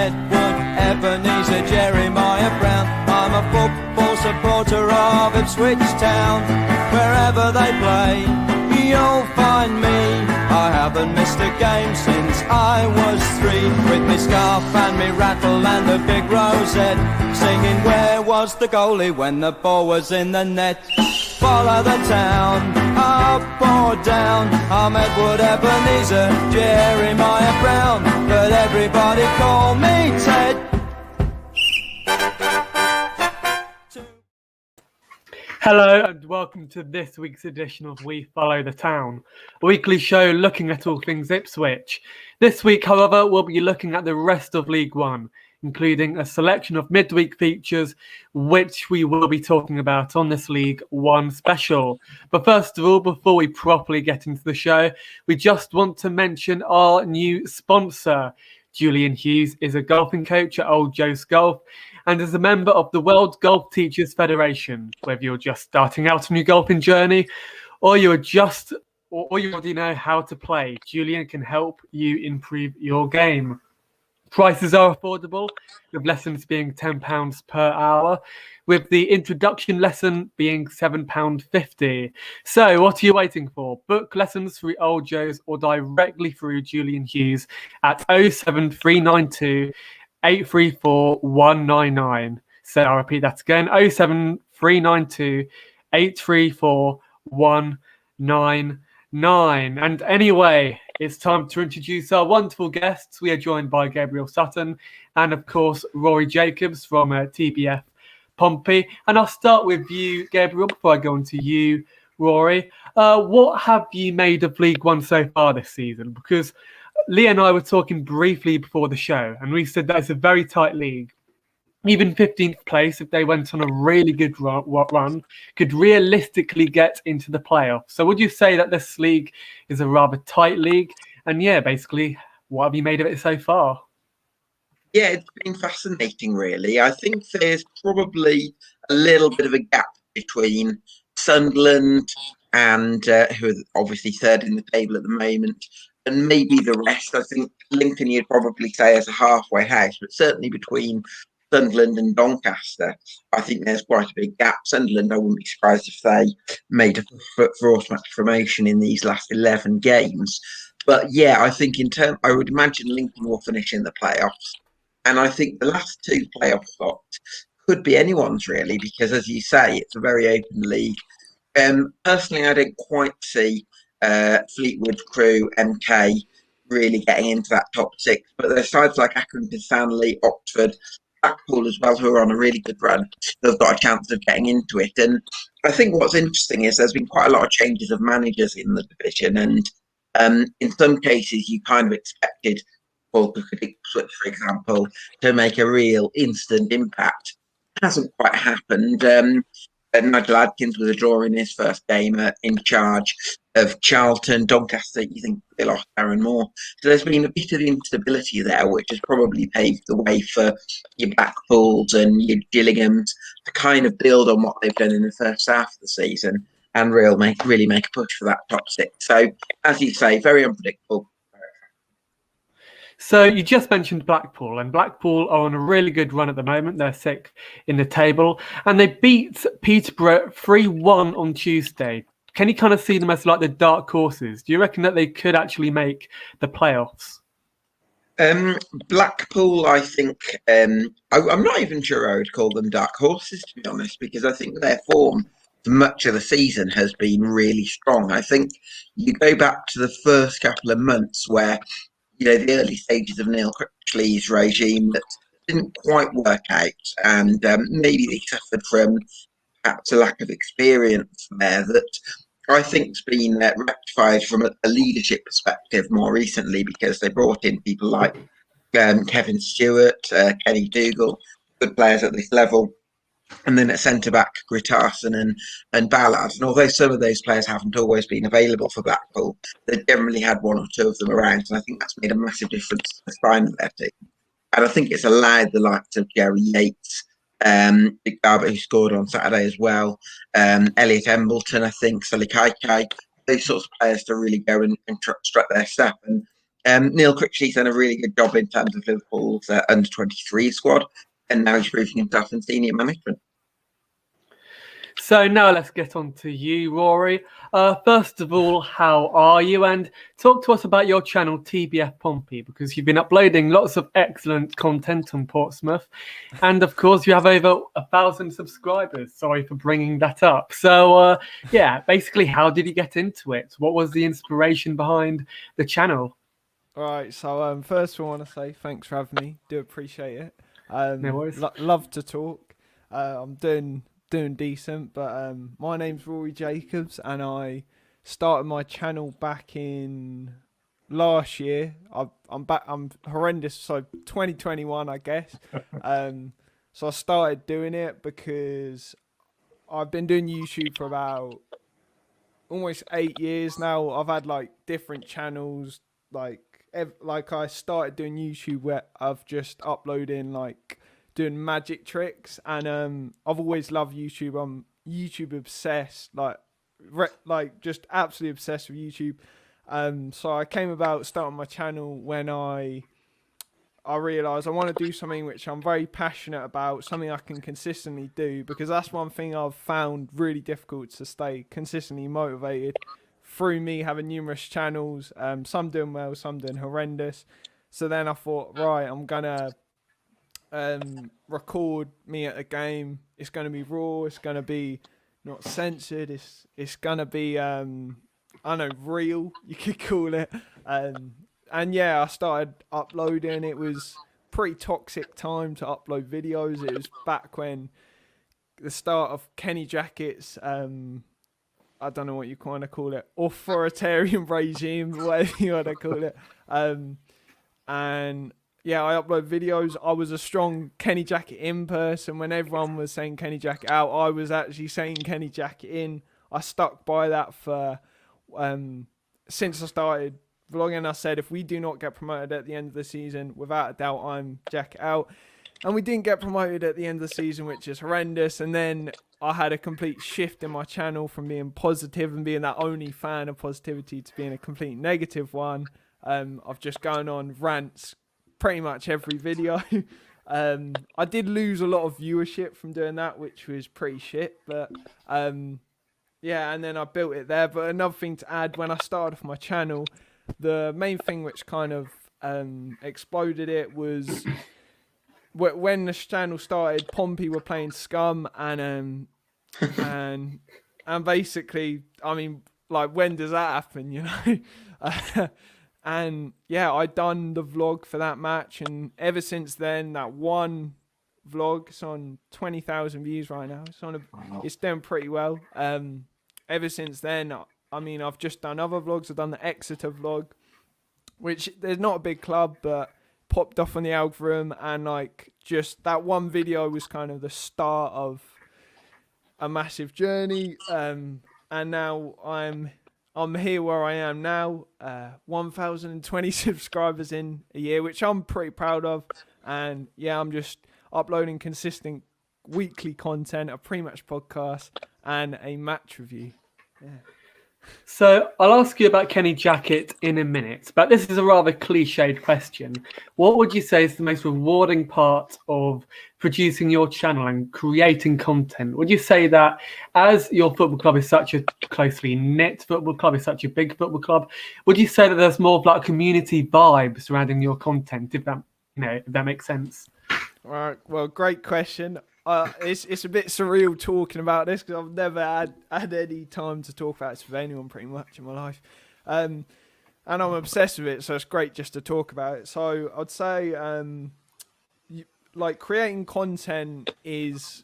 Edward, Ebenezer, Jeremiah Brown. I'm a football supporter of Ipswich Town. Wherever they play, you'll find me. I haven't missed a game since I was 3. With me scarf and me rattle and a big rosette, singing where was the goalie when the ball was in the net. Follow the town, up or down. I'm Edward, Ebenezer, Jeremiah Brown, but everybody call me Ted. Hello and welcome to this week's edition of We Follow the Town, a weekly show looking at all things Ipswich. This week, however, we'll be looking at the rest of League One, including a selection of midweek features, which we will be talking about on this League One special. But first of all, before we properly get into the show, we just want to mention our new sponsor. Julian Hughes is a golfing coach at Old Joe's Golf and is a member of the World Golf Teachers Federation. Whether you're just starting out on your golfing journey or you already know how to play, Julian can help you improve your game. Prices are affordable, with lessons being £10 per hour, with the introduction lesson being £7.50. So what are you waiting for? Book lessons through Old Joe's or directly through Julian Hughes at 07392 834 199. So I'll repeat that again, 07392 834 199. And anyway, it's time to introduce our wonderful guests. We are joined by Gabriel Sutton and, of course, Rory Jacobs from TBF Pompey. And I'll start with you, Gabriel, before I go on to you, Rory. What have you made of League One so far this season? Because Lee and I were talking briefly before the show, and we said that it's a very tight league. Even 15th place, if they went on a really good run, could realistically get into the playoffs. So would you say that this league is a rather tight league? And yeah, basically, what have you made of it so far? Yeah, it's been fascinating, really. I think there's probably a little bit of a gap between Sunderland and who are obviously third in the table at the moment, and maybe the rest. I think Lincoln you'd probably say is a halfway house, but certainly between Sunderland and Doncaster, I think there's quite a big gap. Sunderland, I wouldn't be surprised if they made a for automatic promotion in these last 11 games. But yeah, I think I would imagine Lincoln will finish in the playoffs. And I think the last 2 playoff spots could be anyone's, really, because as you say, it's a very open league. Personally, I don't quite see Fleetwood, Crewe, MK really getting into that top 6. But there's sides like Accrington Stanley, Oxford, Blackpool as well, who are on a really good run. They've got a chance of getting into it. And I think what's interesting is there's been quite a lot of changes of managers in the division. And in some cases, you kind of expected Paul Cook at Ipswich, for example, to make a real instant impact. It hasn't quite happened. Nigel Adkins was a draw in his first game in charge of Charlton. Doncaster, you think they lost Aaron Moore. So there's been a bit of instability there, which has probably paved the way for your Blackpools and your Gillinghams to kind of build on what they've done in the first half of the season and really make a push for that top 6. So, as you say, very unpredictable. So you just mentioned Blackpool, and Blackpool are on a really good run at the moment. They're 6th in the table, and they beat Peterborough 3-1 on Tuesday. Can you kind of see them as like the dark horses? Do you reckon that they could actually make the playoffs? Blackpool, I think, I'm not even sure I would call them dark horses, to be honest, because I think their form for much of the season has been really strong. I think you go back to the first couple of months where the early stages of Neil Critchley's regime that didn't quite work out, and maybe they suffered from perhaps a lack of experience there that I think's been rectified from a leadership perspective more recently, because they brought in people like Kevin Stewart, Kenny Dougal, good players at this level. And then at centre-back, Grittarson and Ballard. And although some of those players haven't always been available for Blackpool, they've generally had 1 or 2 of them around. And I think that's made a massive difference to the spine of their team. And I think it's allowed the likes of Jerry Yates, Big Garbutt, who scored on Saturday as well, Elliot Embleton, I think, Sully Kaikai, those sorts of players to really go and strut their step. And Neil Critchley's done a really good job in terms of Liverpool's under-23 squad, and now he's proving himself in senior management. So now let's get on to you, Rory. First of all, how are you? And talk to us about your channel, TBF Pompey, because you've been uploading lots of excellent content on Portsmouth. And of course, you have over 1,000 subscribers. Sorry for bringing that up. So yeah, basically, how did you get into it? What was the inspiration behind the channel? All right, so first of all, I want to say thanks for having me. Do appreciate it. No worries. Love to talk. I'm doing decent, but my name's Rory Jacobs, and I started my channel back in last year. I'm back. I'm horrendous. So 2021, I guess. So I started doing it because I've been doing YouTube for about almost 8 years now. I've had like different channels, like I started doing YouTube where I've just uploading like doing magic tricks, and I've always loved YouTube. I'm YouTube obsessed, like just absolutely obsessed with YouTube. So I came about starting my channel when I realised I want to do something which I'm very passionate about, something I can consistently do, because that's one thing I've found really difficult to stay consistently motivated through me having numerous channels, some doing well, some doing horrendous. So then I thought, right, I'm gonna record me at a game. It's gonna be raw. It's gonna be not censored. It's gonna be I don't know, real, you could call it. And yeah, I started uploading. It was pretty toxic time to upload videos. It was back when the start of Kenny Jackett's I don't know what you kind of call it, authoritarian regime, whatever you want to call it. And yeah, I upload videos. I was a strong Kenny Jackett in person. When everyone was saying Kenny Jackett out, I was actually saying Kenny Jackett in. I stuck by that for since I started vlogging. I said, if we do not get promoted at the end of the season, without a doubt, I'm Jackett out. And we didn't get promoted at the end of the season, which is horrendous. And then I had a complete shift in my channel from being positive and being that only fan of positivity to being a complete negative one. Of just going on rants pretty much every video. I did lose a lot of viewership from doing that, which was pretty shit. But yeah, and then I built it there. But another thing to add, when I started off my channel, the main thing which kind of exploded it was when the channel started, Pompey were playing Scum, and basically, I mean, like, when does that happen, you know? And yeah, I done the vlog for that match, and ever since then, that one vlog, it's on 20,000 views right now. It's doing pretty well. Ever since then, I mean, I've just done other vlogs. I've done the Exeter vlog, which there's not a big club, but popped off on the algorithm, and like just that one video was kind of the start of a massive journey. And now I'm here where I am now, 1,020 subscribers in a year, which I'm pretty proud of. And yeah, I'm just uploading consistent weekly content, a pre-match podcast, and a match review. Yeah. So I'll ask you about Kenny Jackett in a minute, but this is a rather cliched question. What would you say is the most rewarding part of producing your channel and creating content? Would you say that as your football club is such a closely knit football club, is such a big football club, would you say that there's more of like community vibe surrounding your content, if that makes sense? All right. Well, great question. It's a bit surreal talking about this because I've never had any time to talk about this with anyone pretty much in my life, and I'm obsessed with it, so it's great just to talk about it. So I'd say like creating content it's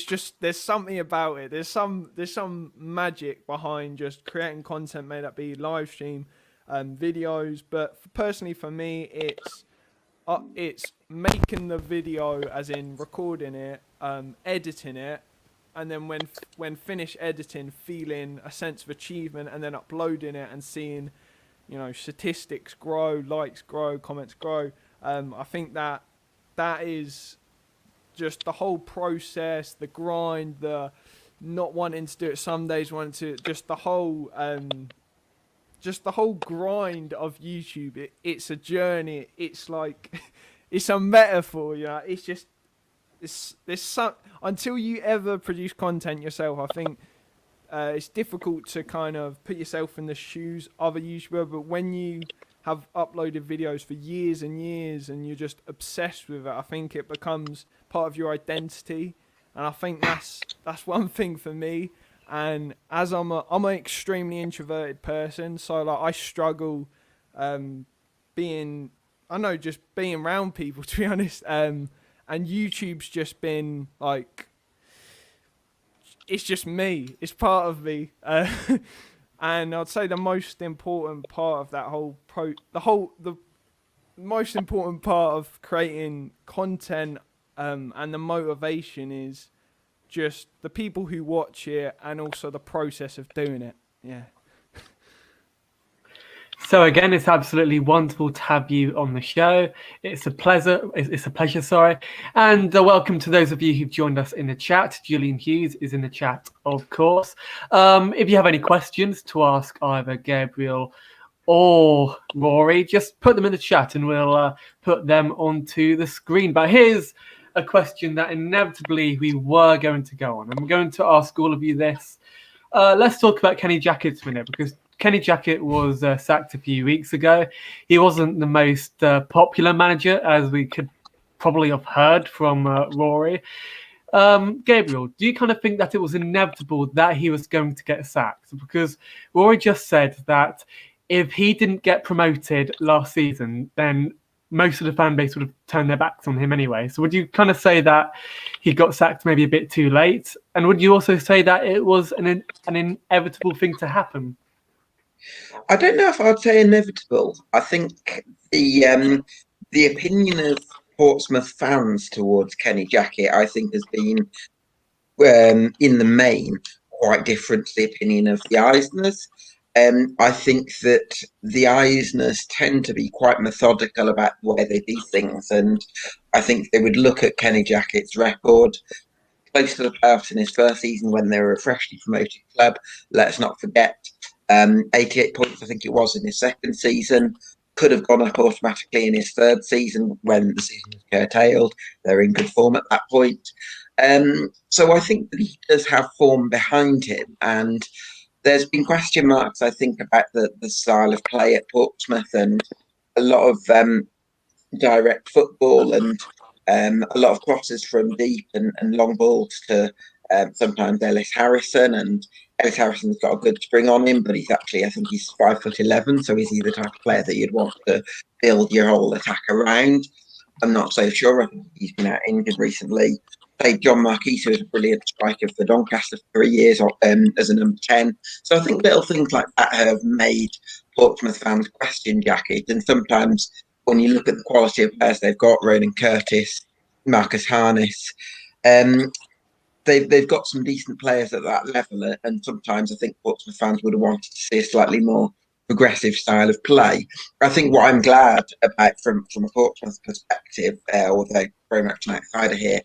just, there's something about it. There's some magic behind just creating content, may that be live stream, videos. But personally for me, it's making the video, as in recording it, editing it, and then when finished editing, feeling a sense of achievement, and then uploading it and seeing, statistics grow, likes grow, comments grow. I think that is just the whole process, the grind, the not wanting to do it some days, wanting to, just the whole just the whole grind of YouTube. It's a journey. It's like it's a metaphor. You know, it's just there's some until you ever produce content yourself. I think it's difficult to kind of put yourself in the shoes of a YouTuber, but when you have uploaded videos for years and years and you're just obsessed with it, I think it becomes part of your identity. And I think that's one thing for me. And as I'm an extremely introverted person, so like I struggle being around people, to be honest. And YouTube's just been like, it's just me. It's part of me. And I'd say the most important part of that the most important part of creating content and the motivation is just the people who watch it and also the process of doing it. Yeah. So again, it's absolutely wonderful to have you on the show. It's a pleasure. Sorry, and welcome to those of you who've joined us in the chat. Julian Hughes is in the chat, of course. If you have any questions to ask either Gabriel or Rory, just put them in the chat and we'll put them onto the screen. But here's a question that inevitably we were going to go on. I'm going to ask all of you this. Let's talk about Kenny Jackett for a minute, because Kenny Jackett was sacked a few weeks ago. He wasn't the most popular manager, as we could probably have heard from Rory. Gabriel, do you kind of think that it was inevitable that he was going to get sacked? Because Rory just said that if he didn't get promoted last season, then most of the fan base would have turned their backs on him anyway. So would you kind of say that he got sacked maybe a bit too late? And would you also say that it was an inevitable thing to happen? I don't know if I'd say inevitable. I think the opinion of Portsmouth fans towards Kenny Jackett, I think, has been in the main quite different to the opinion of the Eisners. I think that the Eisners tend to be quite methodical about the way they do things, and I think they would look at Kenny Jackett's record, close to the playoffs in his first season when they were a freshly promoted club. Let's not forget 88 points, I think it was, in his second season. Could have gone up automatically in his third season when the season was curtailed. They're in good form at that point. So I think that he does have form behind him. And there's been question marks, I think, about the style of play at Portsmouth and a lot of direct football and a lot of crosses from deep and long balls to sometimes Ellis Harrison. And Ellis Harrison's got a good spring on him, but he's actually, I think he's 5'11", so is he the type of player that you'd want to build your whole attack around? I'm not so sure. I think he's been out injured recently. Played John Marquis, who was a brilliant striker for Doncaster for 3 years as a number 10. So I think little things like that have made Portsmouth fans question Jackett. And sometimes when you look at the quality of players they've got, Ronan Curtis, Marcus Harness, they've got some decent players at that level. And sometimes I think Portsmouth fans would have wanted to see a slightly more progressive style of play. I think what I'm glad about from a Portsmouth perspective, although very much an outsider here,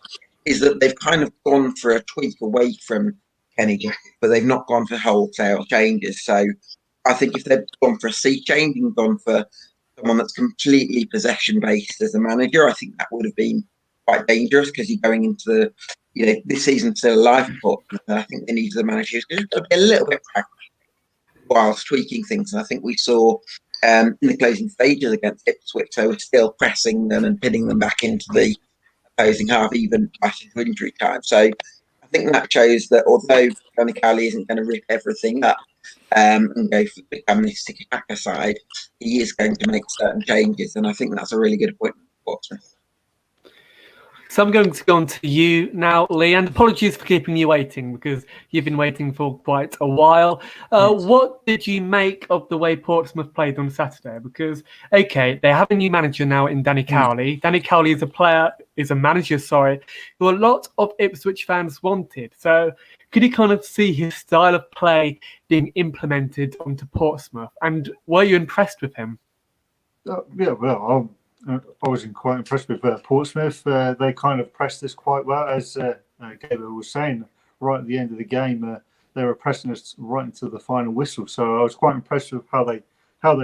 is that they've kind of gone for a tweak away from Kenny Jackett, but they've not gone for wholesale changes. So I think if they'd gone for a sea change and gone for someone that's completely possession-based as a manager, I think that would have been quite dangerous, because you're going into this season's still alive for Portsmouth, and I think they needed a manager who's going to be a little bit pragmatic whilst tweaking things. And I think we saw in the closing stages against Ipswich, they were still pressing them and pinning them back into the opposing half, even after injury time. So I think that shows that although Tony Cowley isn't going to rip everything up and go for the communistic attacker side, he is going to make certain changes, and I think that's a really good appointment for Portsmouth. So I'm going to go on to you now, Lee, and apologies for keeping you waiting, because you've been waiting for quite a while. What did you make of the way Portsmouth played on Saturday? Because, okay, they have a new manager now in Danny Cowley. Danny Cowley is a manager, who a lot of Ipswich fans wanted. So could you kind of see his style of play being implemented onto Portsmouth? And were you impressed with him? Yeah, well, I was quite impressed with Portsmouth. They kind of pressed us quite well, as Gabriel was saying. Right at the end of the game, they were pressing us right into the final whistle. So I was quite impressed with how they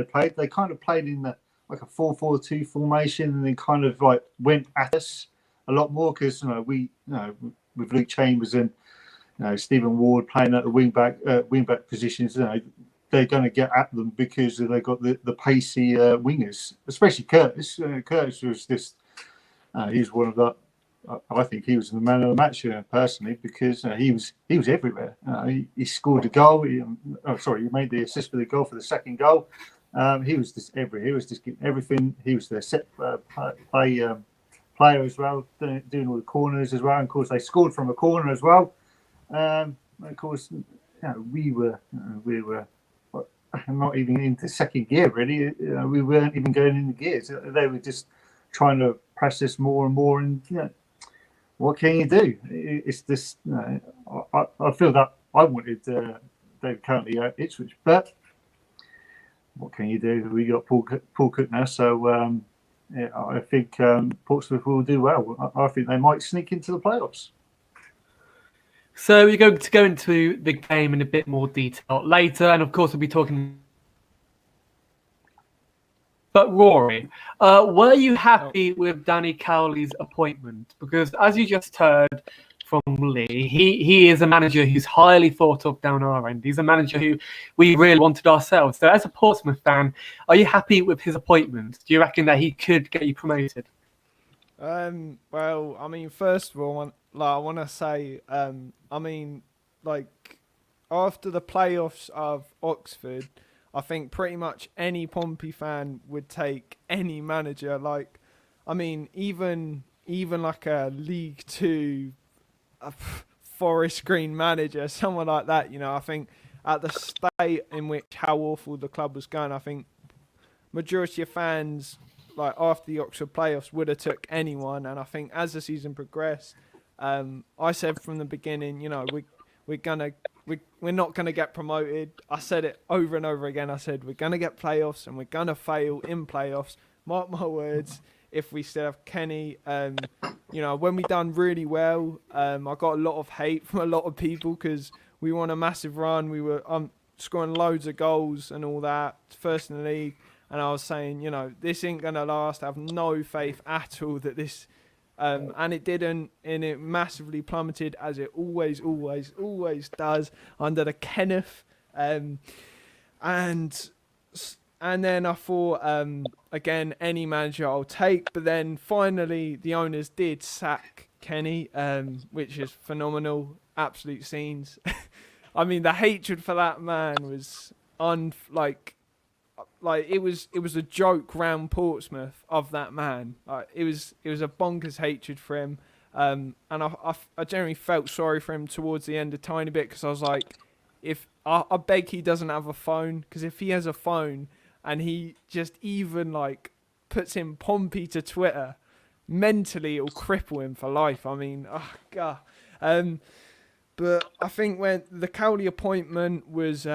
played. They kind of played in like a 4-4-2 formation, and then kind of like went at us a lot more because with Luke Chambers and Stephen Ward playing at the wing back positions, they're going to get at them because they've got the pacey wingers, especially Curtis. Curtis was just he's one of the. I think he was the man of the match personally because he was everywhere. He scored a goal. He made the assist for the goal for the second goal. He was just everywhere. He was just getting everything. He was the set play player as well, doing all the corners as well. And of course, they scored from a corner as well. Of course, we were not even into second gear really. We weren't even going into gears. They were just trying to press us more and more, and what can you do? It's this. I feel that I wanted David currently at Ipswich, but what can you do? We got Paul Cook now, so I think Portsmouth will do well. I think they might sneak into the playoffs. So we're going to go into the game in a bit more detail later, and of course we'll be talking. But Rory, were you happy with Danny Cowley's appointment? Because as you just heard from Lee, he is a manager who's highly thought of down our end. He's a manager who we really wanted ourselves. So as a Portsmouth fan, are you happy with his appointment? Do you reckon that he could get you promoted? Well, I mean, first of all, I want to say, after the playoffs of Oxford, I think pretty much any Pompey fan would take any manager. Even like a League Two, a Forest Green manager, someone like that. I think at the state in which how awful the club was going, I think majority of fans, like after the Oxford playoffs, would have took anyone. And I think as the season progressed, I said from the beginning, we're not gonna get promoted. I said it over and over again. I said we're gonna get playoffs and we're gonna fail in playoffs. Mark my words. If we still have Kenny, when we done really well, I got a lot of hate from a lot of people because we won a massive run. We were scoring loads of goals and all that, first in the league. And I was saying, this ain't going to last. I have no faith at all that this... and it didn't, and it massively plummeted, as it always does, under the Kenneth. And then I thought, again, any manager I'll take. But then finally, the owners did sack Kenny, which is phenomenal. Absolute scenes. I mean, the hatred for that man was it was a joke round Portsmouth of that man. It was a bonkers hatred for him, and I generally felt sorry for him towards the end a tiny bit because I was like, I beg he doesn't have a phone, because if he has a phone and he just even puts in Pompey to Twitter, mentally it'll cripple him for life. I mean, oh god. But I think when the Cowley appointment was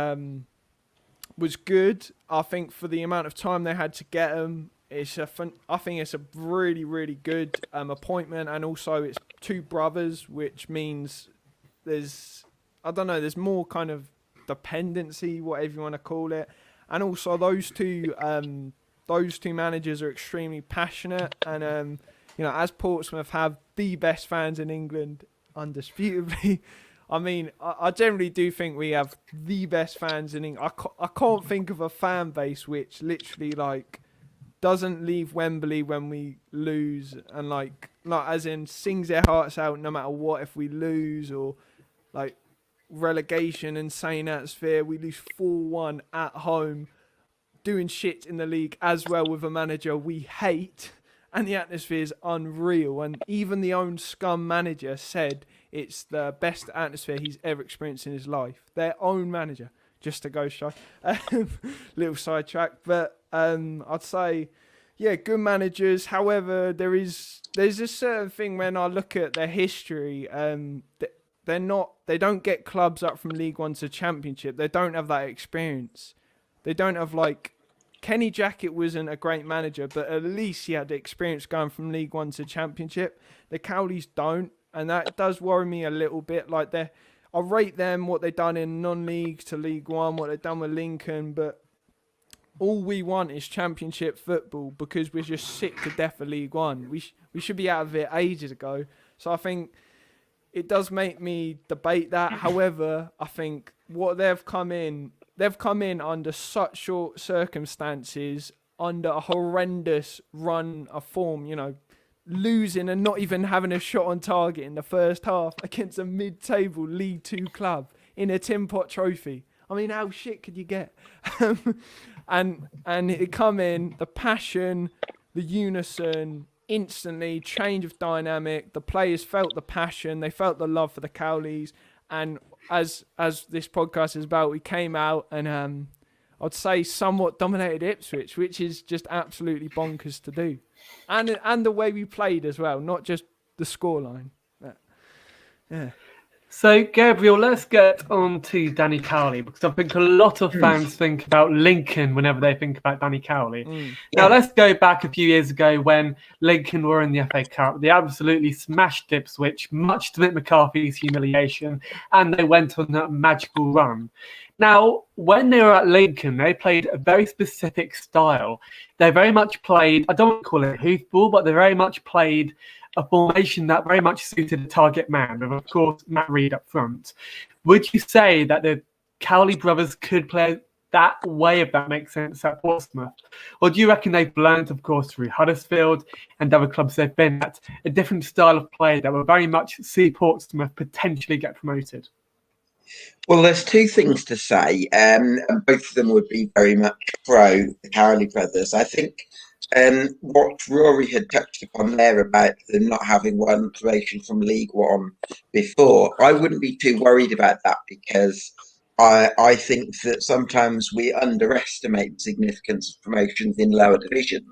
good. I think for the amount of time they had to get him, I think it's a really, really good appointment. And also it's two brothers, which means there's more kind of dependency, whatever you want to call it. And also those two managers are extremely passionate. And, as Portsmouth have the best fans in England, undisputably, I mean, I generally do think we have the best fans in England. I can't think of a fan base which literally doesn't leave Wembley when we lose and as in sings their hearts out no matter what. If we lose or relegation, insane atmosphere, we lose 4-1 at home, doing shit in the league as well with a manager we hate, and the atmosphere is unreal. And even the own scum manager said it's the best atmosphere he's ever experienced in his life. Their own manager, just to go shy. Little sidetrack. But I'd say, yeah, good managers. However, there's a certain thing when I look at their history, they don't get clubs up from League One to Championship. They don't have that experience. They don't have Kenny Jackett wasn't a great manager, but at least he had the experience going from League One to Championship. The Cowleys don't. And that does worry me a little bit. I I rate them what they've done in non-league to League One, what they've done with Lincoln, but all we want is Championship football because we're just sick to death of League One. We should be out of it ages ago. So I think it does make me debate that. However, I think what they've come in under such short circumstances, under a horrendous run of form, you know, losing and not even having a shot on target in the first half against a mid-table League Two club in a Tin Pot trophy. I mean, how shit could you get? and it come in, the passion, the unison, instantly change of dynamic. The players felt the passion, they felt the love for the Cowleys, and as this podcast is about, we came out and I'd say somewhat dominated Ipswich, which is just absolutely bonkers to do, and the way we played as well, not just the scoreline. Yeah. So, Gabriel, let's get on to Danny Cowley, because I think a lot of fans think about Lincoln whenever they think about Danny Cowley. Now, let's go back a few years ago when Lincoln were in the FA Cup. They absolutely smashed Ipswich, much to Mick McCarthy's humiliation, and they went on a magical run. Now, when they were at Lincoln, they played a very specific style. They very much played, I don't want to call it hoofball, but they very much played a formation that very much suited the target man, and of course Matt Reed up front. Would you say that the Cowley brothers could play that way, if that makes sense, at Portsmouth? Or do you reckon they've learned, of course, through Huddersfield and other clubs they've been at, a different style of play that will very much see Portsmouth potentially get promoted? Well, there's two things to say, and both of them would be very much pro the Cowley brothers. I think what Rory had touched upon there about them not having won promotion from League One before, I wouldn't be too worried about that, because I think that sometimes we underestimate the significance of promotions in lower divisions,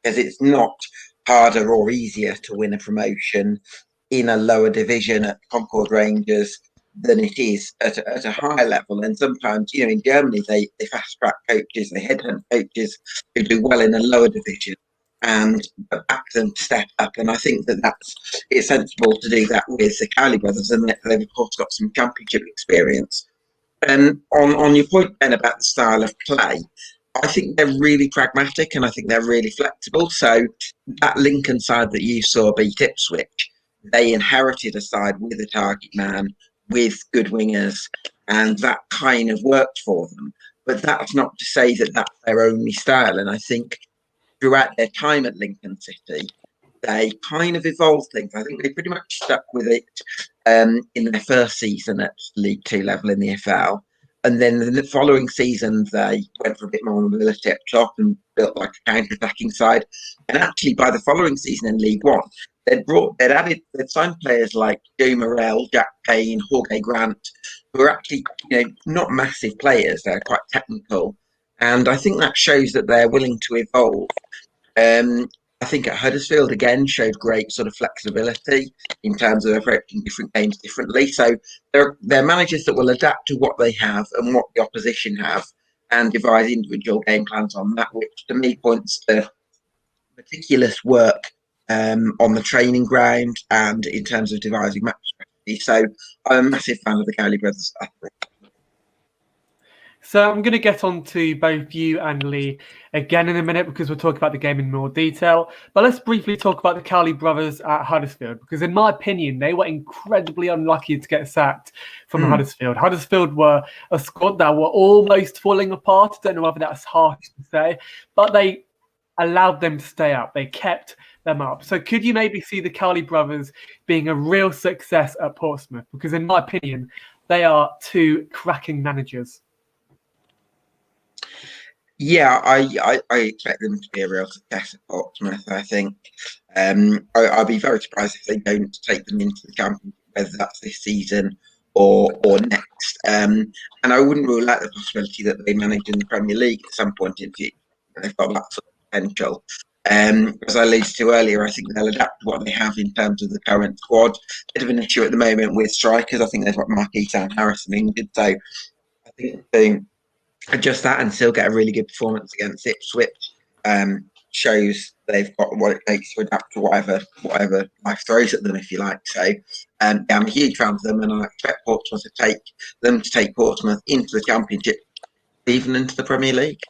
because it's not harder or easier to win a promotion in a lower division at Concord Rangers than it is at a higher level. And sometimes, you know, in Germany, they fast track coaches, they headhunt coaches who do well in a lower division and back them to step up. And I think that it's sensible to do that with the Cowley brothers, and they've of course got some championship experience. And on your point then about the style of play, I think they're really pragmatic and I think they're really flexible. So that Lincoln side that you saw beat Ipswich, they inherited a side with a target man, with good wingers, and that kind of worked for them. But that's not to say that that's their only style. And I think throughout their time at Lincoln City, they kind of evolved things. I think they pretty much stuck with it in their first season at League Two level in the FL. And then the following season, they went for a bit more mobility up top and built like a counter-attacking side. And actually, by the following season in League One, they'd signed players like Joe Morrell, Jack Payne, Jorge Grant, who are actually, you know, not massive players. They're quite technical, and I think that shows that they're willing to evolve. I think at Huddersfield again showed great sort of flexibility in terms of approaching different games differently. So they're managers that will adapt to what they have and what the opposition have, and devise individual game plans on that, which to me points to meticulous work on the training ground and in terms of devising match strategy. So I'm a massive fan of the Cowley brothers. So I'm going to get on to both you and Lee again in a minute, because we'll talk about the game in more detail. But let's briefly talk about the Cowley brothers at Huddersfield, because in my opinion, they were incredibly unlucky to get sacked from Huddersfield. Huddersfield were a squad that were almost falling apart. I don't know whether that's harsh to say, but they allowed them to stay up. They kept them up. So could you maybe see the Cowley brothers being a real success at Portsmouth? Because in my opinion, they are two cracking managers. Yeah, I expect them to be a real success at Portsmouth. I think I'd be very surprised if they don't take them into the Championship, whether that's this season or next. And I wouldn't rule out the possibility that they manage in the Premier League at some point in the future. They've got that sort of potential. As I alluded to earlier, I think they'll adapt to what they have in terms of the current squad. Bit of an issue at the moment with strikers. I think they've got Marquis and Harrison injured, so I think they adjust that and still get a really good performance against Ipswich. shows they've got what it takes to adapt to whatever life throws at them, if you like. So, yeah, I'm a huge fan of them, and I expect Portsmouth to take Portsmouth into the Championship, even into the Premier League.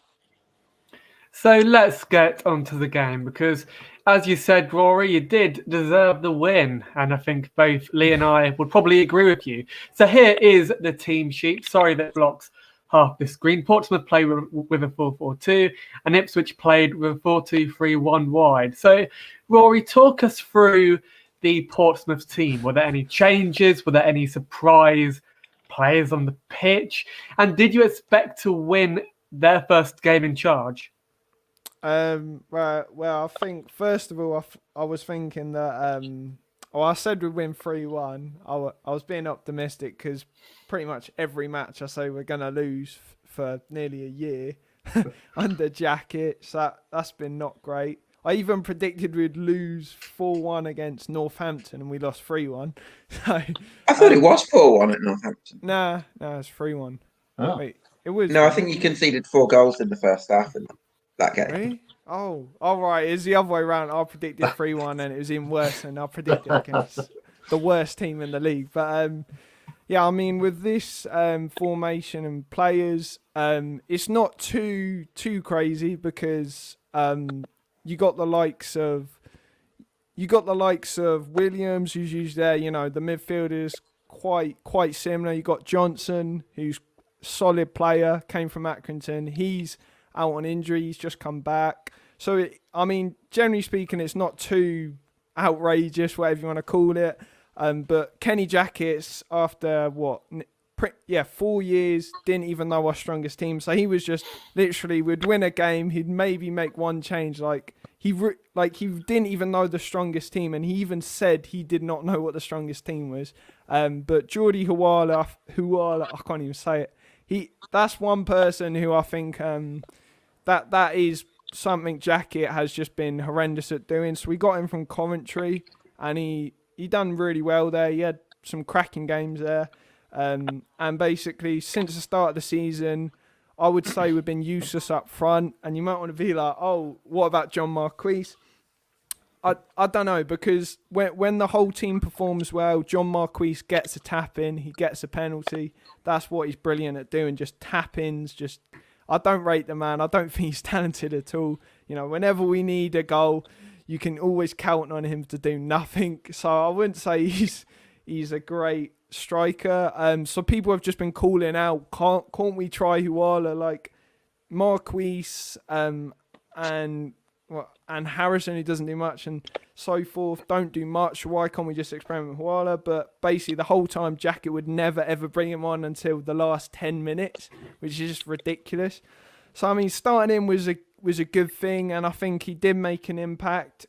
So let's get onto the game because, as you said, Rory, you did deserve the win. And I think both Lee and I would probably agree with you. So here is the team sheet. Sorry that blocks half the screen. Portsmouth played with a 4-4-2 and Ipswich played with a 4-2-3-1 wide. So, Rory, talk us through the Portsmouth team. Were there any changes? Were there any surprise players on the pitch? And did you expect to win their first game in charge? Right. Well, I think first of all, I was thinking that. I said we'd win 3-1. I was being optimistic because pretty much every match I say we're gonna lose for nearly a year under Jackets. That's been not great. I even predicted we'd lose 4-1 against Northampton and we lost 3-1. So I thought it was 4-1 at Northampton. Nah, it's 3-1. Oh. Wait, it was. No, I think you conceded 4 goals in the first half in that game. Really? Oh, all right. It's the other way around. I predicted 3-1 and it was even worse than I predicted against the worst team in the league. But yeah, I mean, with this formation and players, it's not too crazy because you got the likes of Williams, who's usually there. You know, the midfielders quite similar. You got Johnson, who's a solid player, came from Accrington. He's out on injury, he's just come back. So, I mean, generally speaking, it's not too outrageous, whatever you want to call it. But Kenny Jackets, after 4 years, didn't even know our strongest team. So he was just literally, we'd win a game, he'd maybe make one change. He didn't even know the strongest team, and he even said he did not know what the strongest team was. But Geordie Huala, I can't even say it. That's one person who I think that is something Jacket has just been horrendous at doing. So we got him from Coventry, and he done really well there. He had some cracking games there. And basically, since the start of the season, I would say we've been useless up front. And you might want to be like, oh, what about John Marquise? I don't know, because when the whole team performs well, John Marquise gets a tap in, he gets a penalty. That's what he's brilliant at doing, just tap ins. I don't rate the man. I don't think he's talented at all. You know, whenever we need a goal, you can always count on him to do nothing. So I wouldn't say he's a great striker. So people have just been calling out, can't we try Huala like Marquise and Harrison, who doesn't do much, and so forth, don't do much. Why can't we just experiment with Huala? But basically, the whole time, Jacket would never, ever bring him on until the last 10 minutes, which is just ridiculous. So, I mean, starting him was a good thing, and I think he did make an impact.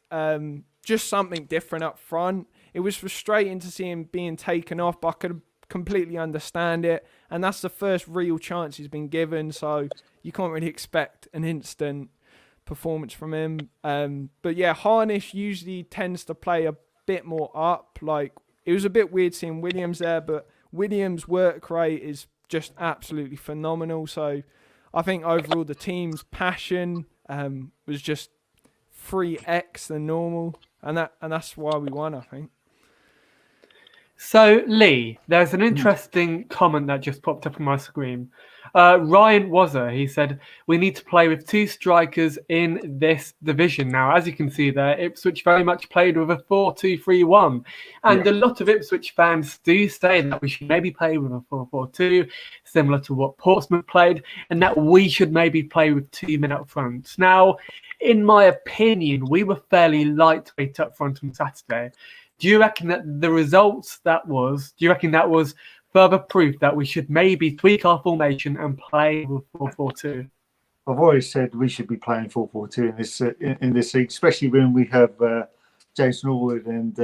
Just something different up front. It was frustrating to see him being taken off, but I could completely understand it. And that's the first real chance he's been given, so you can't really expect an instant performance from him. But yeah, Harnish usually tends to play a bit more up. Like, it was a bit weird seeing Williams there, but Williams' work rate is just absolutely phenomenal. So I think overall the team's passion was just 3x than normal, and that's why we won, I think. So, Lee, there's an interesting comment that just popped up on my screen. Ryan Wazzer, he said, we need to play with 2 strikers in this division. Now, as you can see there, Ipswich very much played with a 4-2-3-1. And a lot of Ipswich fans do say that we should maybe play with a 4-4-2, similar to what Portsmouth played, and that we should maybe play with 2 men up front. Now, in my opinion, we were fairly lightweight up front on Saturday. Do you reckon that was further proof that we should maybe tweak our formation and play with 4-4-2? I've always said we should be playing 4-4-2 in this league, especially when we have James Norwood and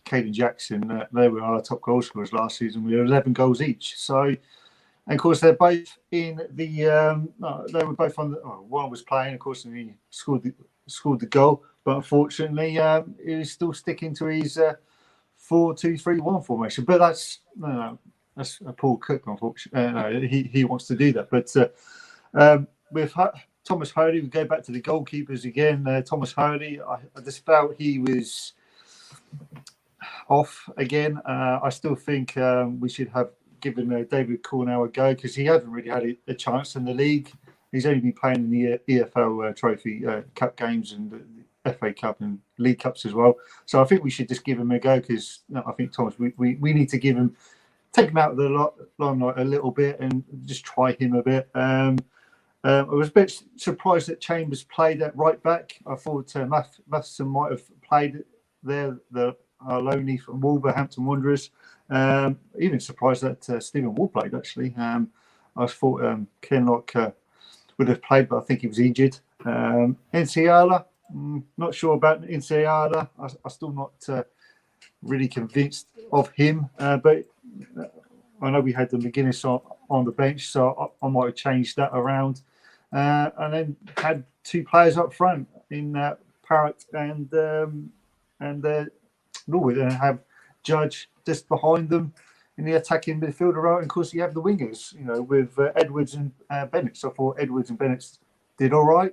Caden Jackson. They were our top goal scorers last season. We had 11 goals each. So, and of course, they're both in the. They were both on the. One was playing, of course, and he scored the goal. But unfortunately, he's still sticking to his 4-2-3-1 formation. But that's a Paul Cook, unfortunately. He wants to do that. But with Thomas Hurley, we go back to the goalkeepers again. Thomas Hurley, I just felt he was off again. I still think we should have given David Cornell a go because he hasn't really had a chance in the league. He's only been playing in the EFL Trophy Cup games and the FA Cup and League Cups as well. So I think we should just give him a go because I think Thomas, we need to give him, take him out of the limelight a little bit and just try him a bit. I was a bit surprised that Chambers played at right back. I thought Matheson might have played there, the Loney from Wolverhampton Wanderers. Even surprised that Stephen Wall played, actually. I thought Kenlock would have played, but I think he was injured. Nsiala, not sure about Nsiala. I'm still not really convinced of him, but I know we had the McGuinness on the bench, so I might have changed that around. And then had two players up front in Parrott and Norwood, and have Judge just behind them in the attacking midfielder role. And of course, you have the wingers, with Edwards and Bennett. So I thought Edwards and Bennett did all right.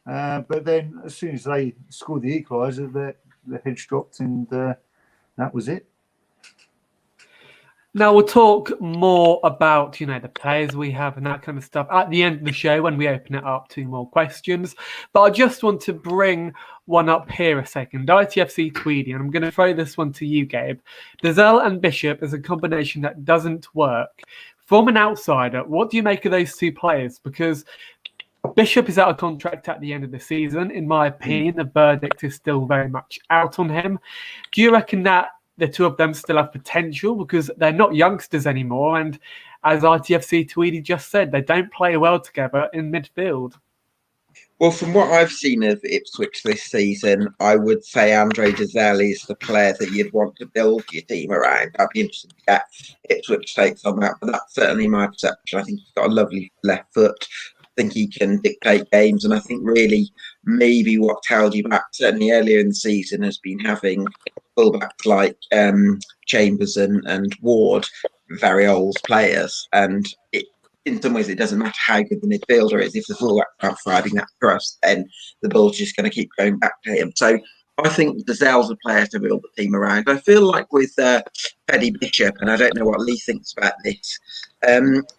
But then as soon as they scored the equaliser, the heads dropped, and that was it. Now we'll talk more about, the players we have and that kind of stuff at the end of the show when we open it up to more questions. But I just want to bring one up here a second. ITFC Tweedy, and I'm going to throw this one to you, Gabe. Dazelle and Bishop is a combination that doesn't work. From an outsider, what do you make of those two players? Because Bishop is out of contract at the end of the season. In my opinion, the verdict is still very much out on him. Do you reckon that the two of them still have potential because they're not youngsters anymore? And as ITFC Tweedy just said, they don't play well together in midfield. Well, from what I've seen of Ipswich this season, I would say Andre Dazelle is the player that you'd want to build your team around. I'd be interested to get Ipswich takes on that, but that's certainly my perception. I think he's got a lovely left foot. I think he can dictate games, and I think really maybe what held you back certainly earlier in the season has been having fullbacks like Chambers and Ward, very old players, and in some ways it doesn't matter how good the midfielder is. If the fullbacks aren't providing that trust, then the ball's just going to keep going back to him. So I think Dazelle's a player to build the team around. I feel like with Eddie Bishop, and I don't know what Lee thinks about this,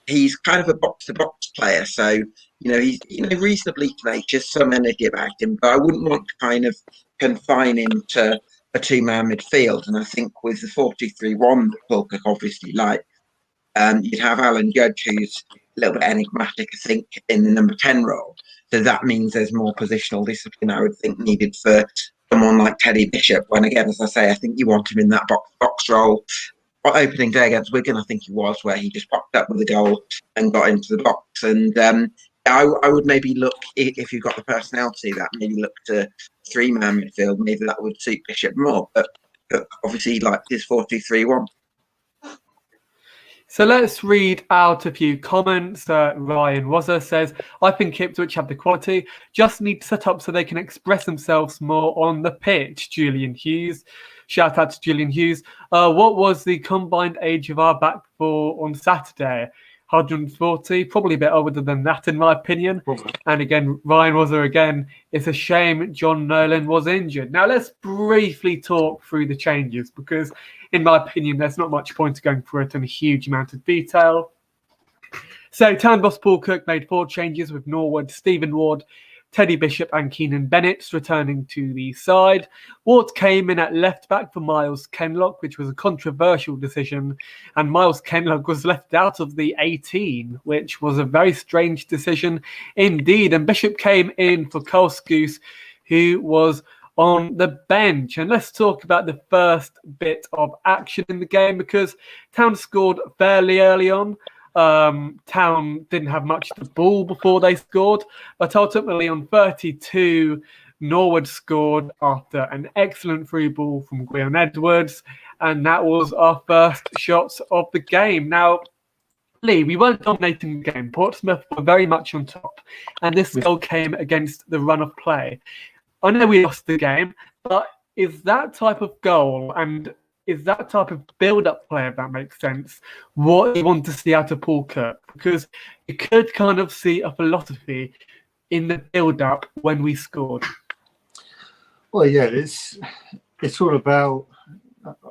he's kind of a box-to-box player. So, he's reasonably tenacious, some energy about him, but I wouldn't want to kind of confine him to a two-man midfield. And I think with the 4-2-3-1 that Falkirk obviously like, you'd have Alan Judge, who's a little bit enigmatic, I think, in the number 10 role. So that means there's more positional discipline, I would think, needed for someone like Teddy Bishop. When, again, as I say, I think you want him in that box role. Opening day against Wigan, I think he was, where he just popped up with a goal and got into the box. And I would maybe look, if you've got the personality, that maybe look to three-man midfield. Maybe that would suit Bishop more. But obviously, like his 4-2-3-1. So let's read out a few comments. Ryan Wazzer says, I think Ipswich have the quality, just need to set up so they can express themselves more on the pitch. Julian Hughes. Shout out to Julian Hughes. What was the combined age of our back four on Saturday? 140, probably a bit older than that in my opinion. Probably. And again, Ryan Wazzer again, it's a shame John Nolan was injured. Now let's briefly talk through the changes because in my opinion, there's not much point going through it in a huge amount of detail. So Town boss Paul Cook made 4 changes with Norwood, Stephen Ward, Teddy Bishop and Keenan Bennett returning to the side. Ward came in at left back for Miles Kenlock, which was a controversial decision. And Miles Kenlock was left out of the 18, which was a very strange decision indeed. And Bishop came in for Carl Scouse, who was on the bench. And let's talk about the first bit of action in the game because Town scored fairly early on. Town didn't have much of the ball before they scored, but ultimately on 32, Norwood scored after an excellent through ball from Gwion Edwards, and that was our first shots of the game. Now, Lee, we weren't dominating the game. Portsmouth were very much on top, and this goal came against the run of play. I know we lost the game, but is that type of goal and is that type of build-up play, if that makes sense, what you want to see out of Paul Cook? Because you could kind of see a philosophy in the build-up when we scored? Well, yeah, it's all about,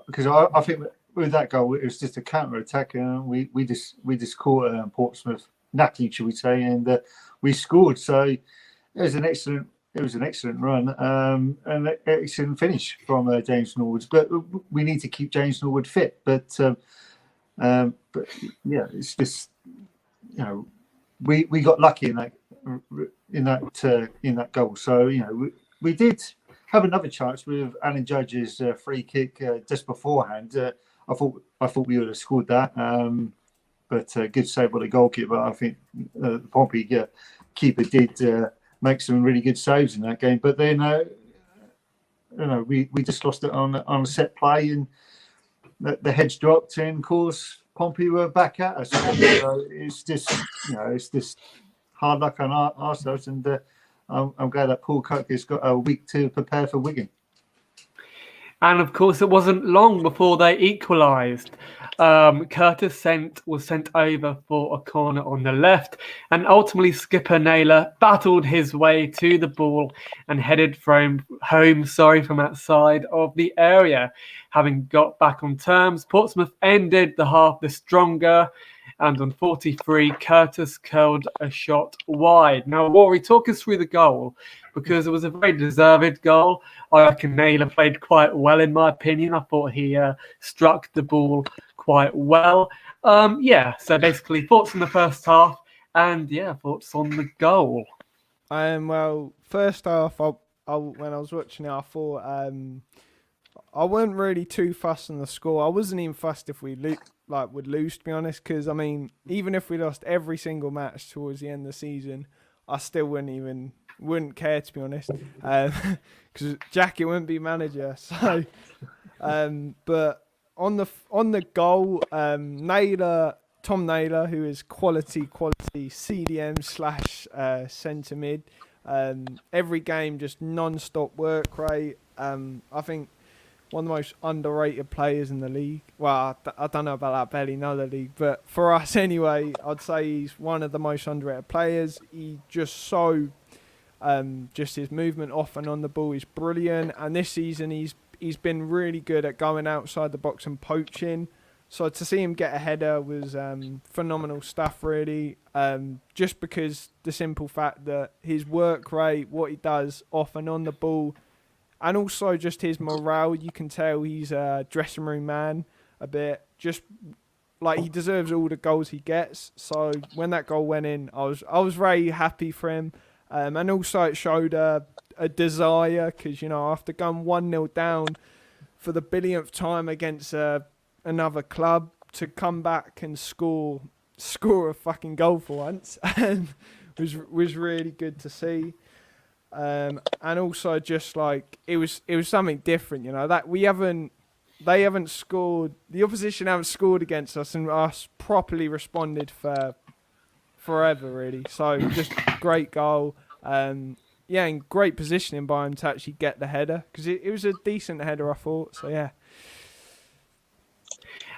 because I think with that goal it was just a counter attack, and we just caught Portsmouth napping, should we say, and we scored. So it was an excellent run, and an excellent finish from James Norwood. But we need to keep James Norwood fit. But yeah, it's just, you know, we got lucky in that goal. So, you know, we did have another chance with Alan Judge's free kick just beforehand. I thought we would have scored that, but good save by the goalkeeper. I think the Pompey keeper did make some really good saves in that game. But then, you know, we just lost it on a set play, and the heads dropped, and of course Pompey were back at us. So it's just, you know, it's just hard luck on ourselves, and I'm glad that Paul Cook has got a week to prepare for Wigan. And of course, it wasn't long before they equalised. Curtis was sent over for a corner on the left, and ultimately skipper Naylor battled his way to the ball and headed home from outside of the area. Having got back on terms, Portsmouth ended the half the stronger, and on 43, Curtis curled a shot wide. Now, Rory, talk us through the goal, because it was a very deserved goal. I reckon Naylor played quite well, in my opinion. I thought he struck the ball quite well. So basically, thoughts on the first half, and thoughts on the goal. Well, first half, when I was watching it, I thought I wasn't really too fussed on the score. I wasn't even fussed if we would lose, to be honest, because I mean, even if we lost every single match towards the end of the season, I still wouldn't care, to be honest, because Jackie wouldn't be manager. So, but on the goal, Tom Naylor, who is quality CDM / centre mid, every game just non-stop work rate. I think one of the most underrated players in the league. Well, I don't know about that, barely know the league, but for us anyway, I'd say he's one of the most underrated players. He just just his movement off and on the ball is brilliant, and this season he's been really good at going outside the box and poaching. So to see him get a header was phenomenal stuff, really. Just because the simple fact that his work rate, what he does off and on the ball, and also just his morale, you can tell he's a dressing room man a bit. Just like he deserves all the goals he gets. So when that goal went in, I was very happy for him. And also it showed a desire, because, you know, after going 1-0 down for the billionth time against another club, to come back and score a fucking goal for once was really good to see. And also just like it was something different, you know, that they haven't scored, the opposition haven't scored against us, and us properly responded for forever, really. So just great goal, and great positioning by him to actually get the header, because it was a decent header, I thought. So yeah.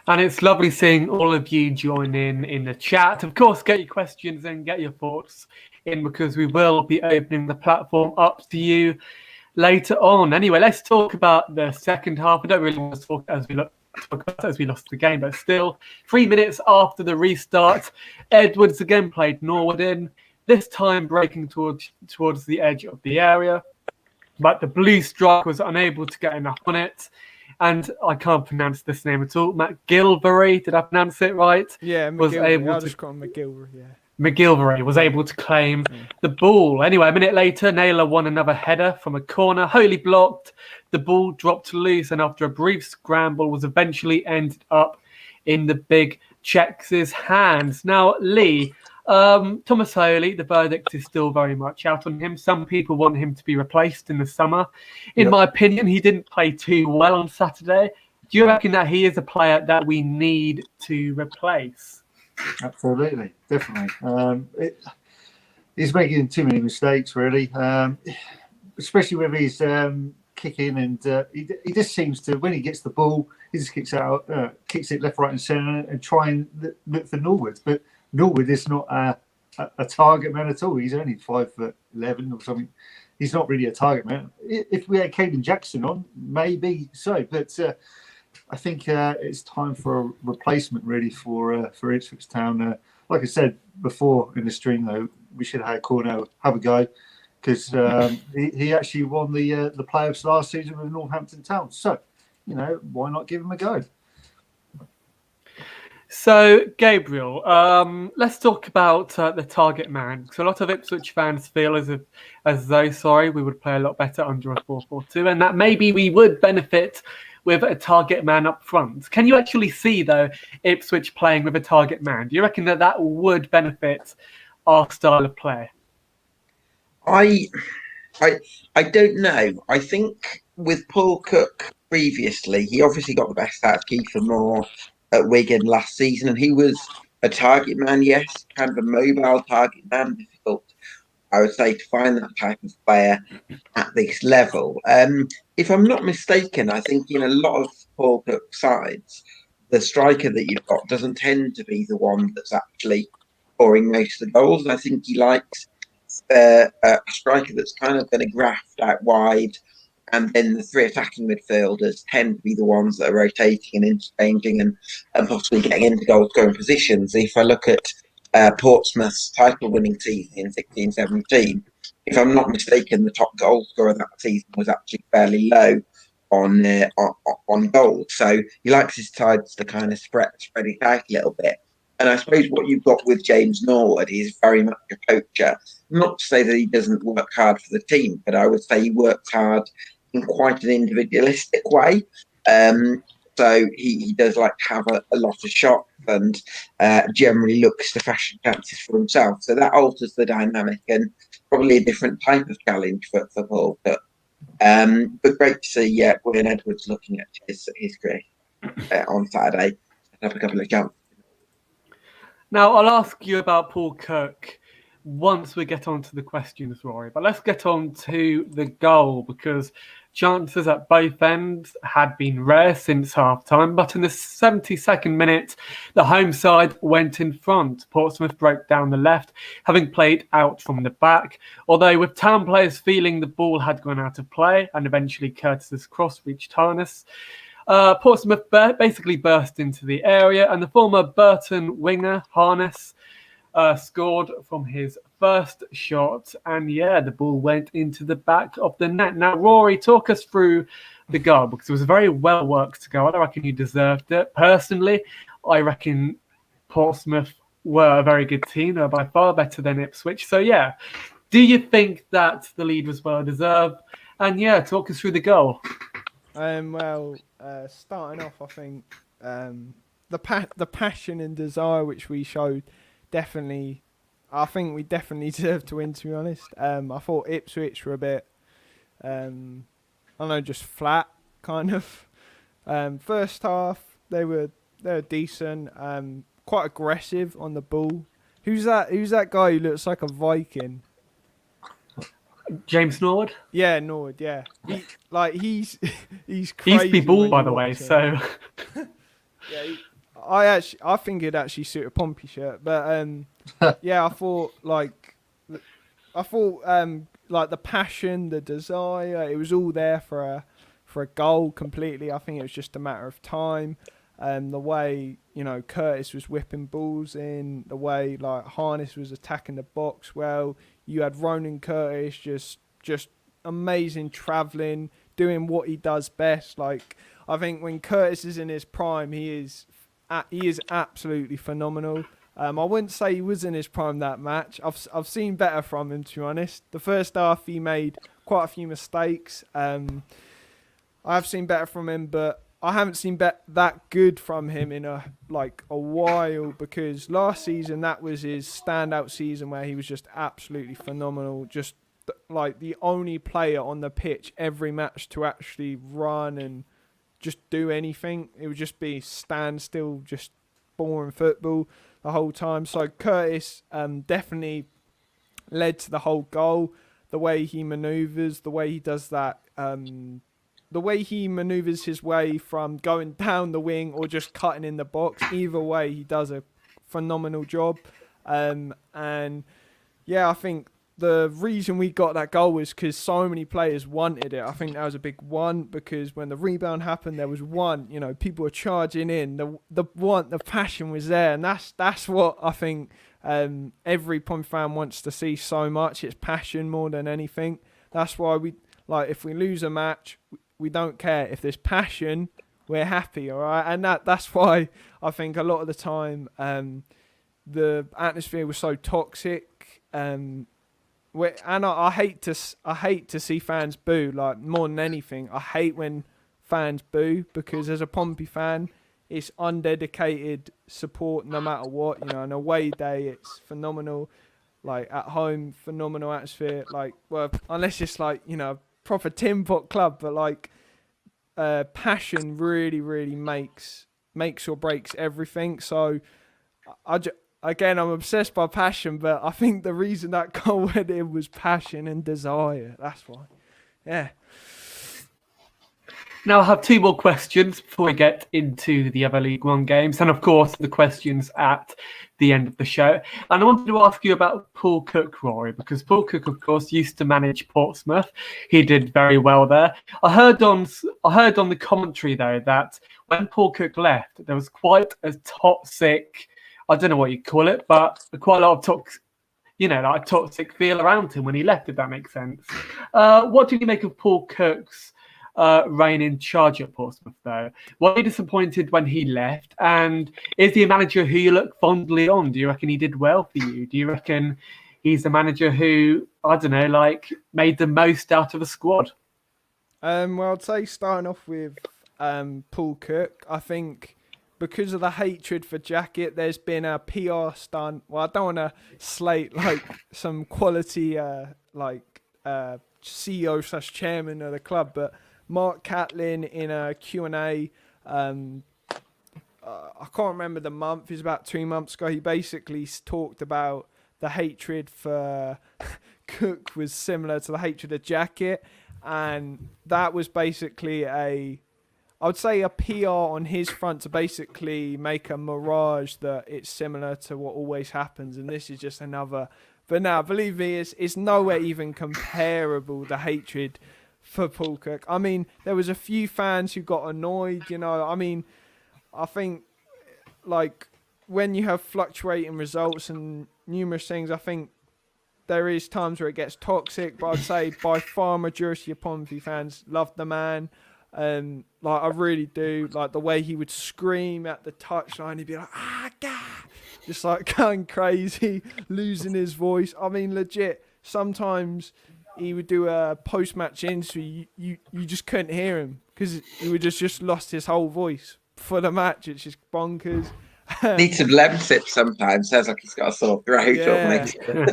And it's lovely seeing all of you join in the chat. Of course, get your questions and get your thoughts in, because we will be opening the platform up to you later on. Anyway, let's talk about the second half. I don't really want to talk as we lost the game, but still, 3 minutes after the restart, Edwards again played Norwood in, this time breaking towards the edge of the area, but the blue striker was unable to get enough on it. And I can't pronounce this name at all. McGilvery, did I pronounce it right? Yeah, McGilvery. I just call him McGilvery, yeah. McGilvery was able to claim the ball. Anyway, a minute later, Naylor won another header from a corner, wholly blocked. The ball dropped loose, and after a brief scramble, was eventually ended up in the big Czechs' hands. Now, Lee, Thomas Holy, the verdict is still very much out on him. Some people want him to be replaced in the summer. In my opinion, he didn't play too well on Saturday. Do you reckon that he is a player that we need to replace? Absolutely, definitely. He's making too many mistakes, really, especially with his kicking, and he just seems to, when he gets the ball, he just kicks it left, right, and centre, and try and look for Norwood. But Norwood is not a target man at all. He's only 5'11" or something. He's not really a target man. If we had Caden Jackson on, maybe so. But I think it's time for a replacement really for Ipswich Town. Like I said before in the stream, though, we should have had Cornell have a go because he actually won the playoffs last season with Northampton Town. So, why not give him a go? So, Gabriel, let's talk about the target man. So, a lot of Ipswich fans feel as though we would play a lot better under a 4-4-2, and that maybe we would benefit with a target man up front. Can you actually see, though, Ipswich playing with a target man? Do you reckon that would benefit our style of play? I don't know. I think with Paul Cook previously, he obviously got the best out of Kiefer Moore at Wigan last season, and he was a target man, yes, kind of a mobile target man. Difficult, I would say, to find that type of player at this level. If I'm not mistaken, I think in a lot of Paul Cook sides, the striker that you've got doesn't tend to be the one that's actually scoring most of the goals. I think he likes a striker that's kind of going to graft out wide, and then the three attacking midfielders tend to be the ones that are rotating and interchanging and possibly getting into goal-scoring positions. If I look at Portsmouth's title-winning season in 16-17, if I'm not mistaken, the top goal scorer that season was actually fairly low on goals. So he likes his sides to kind of spread it out a little bit. And I suppose what you've got with James Norwood is very much a poacher. Not to say that he doesn't work hard for the team, but I would say he works hard in quite an individualistic way. So he does like to have a lot of shots and generally looks to fashion chances for himself. So that alters the dynamic and probably a different type of challenge for Paul. But great to see William Edwards looking at his career on Saturday and have a couple of chances. Now, I'll ask you about Paul Cook once we get on to the questions, Rory. But let's get on to the goal, because chances at both ends had been rare since half-time. But in the 72nd minute, the home side went in front. Portsmouth broke down the left, having played out from the back. Although with Town players feeling the ball had gone out of play, and eventually Curtis's cross reached Harness, Portsmouth basically burst into the area, and the former Burton winger, Harness, scored from his first shot, and the ball went into the back of the net. Now, Rory, talk us through the goal, because it was a very well worked goal. I reckon you deserved it. Personally, I reckon Portsmouth were a very good team. They were by far better than Ipswich. So, do you think that the lead was well deserved? And talk us through the goal. Starting off, I think the passion and desire which we showed definitely, I think we definitely deserved to win, to be honest. I thought Ipswich were a bit, just flat, kind of. First half, they were decent, quite aggressive on the ball. Who's that guy who looks like a Viking? James Norwood? Yeah, Norwood, yeah. He's crazy. He used to be bald, by the way, so... I think it'd actually suit a Pompey shirt, but I thought the passion, the desire, it was all there for a goal completely. I think it was just a matter of time. The way Curtis was whipping balls in, the way Harness was attacking the box well. You had Ronan Curtis just amazing travelling, doing what he does best. I think when Curtis is in his prime, he is absolutely phenomenal. I wouldn't say he was in his prime that match. I've seen better from him, to be honest. The first half he made quite a few mistakes. I've seen better from him, but I haven't seen that good from him in a while, because last season that was his standout season where he was just absolutely phenomenal. Just the only player on the pitch every match to actually run and just do anything. It would just be standstill, just boring football the whole time. So Curtis definitely led to the whole goal. The way he manoeuvres, the way he does that, the way he manoeuvres his way from going down the wing or just cutting in the box. Either way, he does a phenomenal job. And yeah, I think the reason we got that goal was because so many players wanted it. I think that was a big one, because when the rebound happened, there was one, people were charging in. The passion was there, and that's what I think every Pompey fan wants to see so much. It's passion more than anything. That's why if we lose a match, we don't care. If there's passion, we're happy, all right? And that's why I think a lot of the time the atmosphere was so toxic. And I hate to see fans boo, like, more than anything. I hate when fans boo, because as a Pompey fan, it's undedicated support no matter what. An away day, it's phenomenal. Like, at home, phenomenal atmosphere. Like, well, unless it's like, proper tin pot club, but like passion really, really makes or breaks everything. So Again, I'm obsessed by passion, but I think the reason that goal went in was passion and desire. That's why. Yeah. Now I have two more questions before we get into the other League One games, and of course the questions at the end of the show. And I wanted to ask you about Paul Cook, Rory, because Paul Cook, of course, used to manage Portsmouth. He did very well there. I heard on the commentary though that when Paul Cook left, there was quite a toxic, I don't know what you call it, but quite a lot of toxic feel around him when he left, if that makes sense. What do you make of Paul Cook's reign in charge at Portsmouth, though? Were you disappointed when he left? And is he a manager who you look fondly on? Do you reckon he did well for you? Do you reckon he's a manager who, I don't know, made the most out of the squad? Well, I'd say starting off with Paul Cook, I think because of the hatred for Jacket, there's been a PR stunt. Well, I don't want to slate some quality CEO / chairman of the club, but Mark Catlin in a Q&A, I can't remember the month, it was about 2 months ago, he basically talked about the hatred for Cook was similar to the hatred of Jacket, and that was basically I would say a PR on his front to basically make a mirage that it's similar to what always happens, and this is just another. But now, believe me, it's nowhere even comparable, the hatred for Paul Cook. I mean, there was a few fans who got annoyed, I mean, I think, when you have fluctuating results and numerous things, I think there is times where it gets toxic, but I'd say by far majority of Pompey fans love the man. I really do. Like the way he would scream at the touchline, he'd be like, God! Just going crazy, losing his voice. I mean, legit, sometimes he would do a post-match interview, you just couldn't hear him because he would just lost his whole voice for the match. It's just bonkers. Needs some Lemsip sometimes. Sounds like he's got a sore throat. Yeah,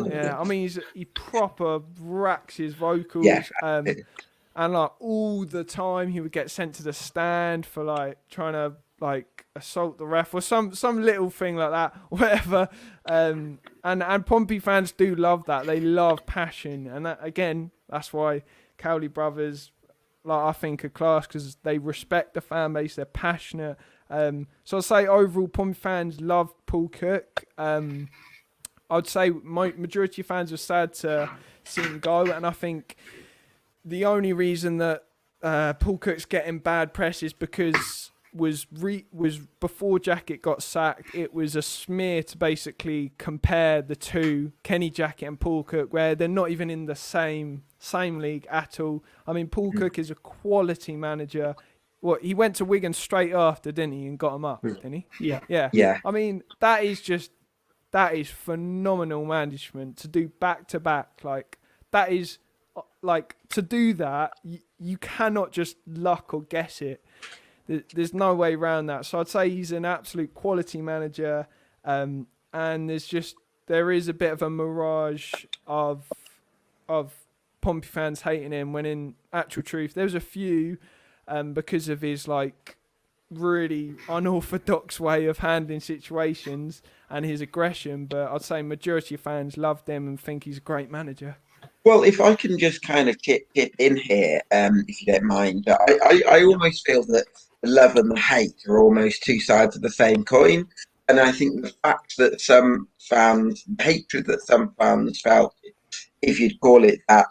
yeah. I mean, he proper racks his vocals. Yeah. And all the time he would get sent to the stand for trying to assault the ref or some little thing like that, whatever. And Pompey fans do love that. They love passion, and that, again, that's why Cowley brothers, I think, are class because they respect the fan base. They're passionate. So I'd say overall Pompey fans love Paul Cook. I'd say majority of fans are sad to see him go, and I think the only reason that Paul Cook's getting bad press is because was before Jacket got sacked. It was a smear to basically compare the two, Kenny Jacket and Paul Cook, where they're not even in the same league at all. I mean, Paul Cook is a quality manager. Well, he went to Wigan straight after, didn't he, and got him up, didn't he? Yeah. I mean, that is phenomenal management to do back to back. That is. To do that, you cannot just luck or guess it. There's no way around that. So I'd say he's an absolute quality manager, and there is a bit of a mirage of Pompey fans hating him, when in actual truth there was a few because of his really unorthodox way of handling situations and his aggression. But I'd say majority of fans loved him and think he's a great manager. Well, if I can just kind of chip in here, if you don't mind, I almost feel that the love and the hate are almost two sides of the same coin. And I think the fact that some fans, the hatred that some fans felt, if you'd call it that,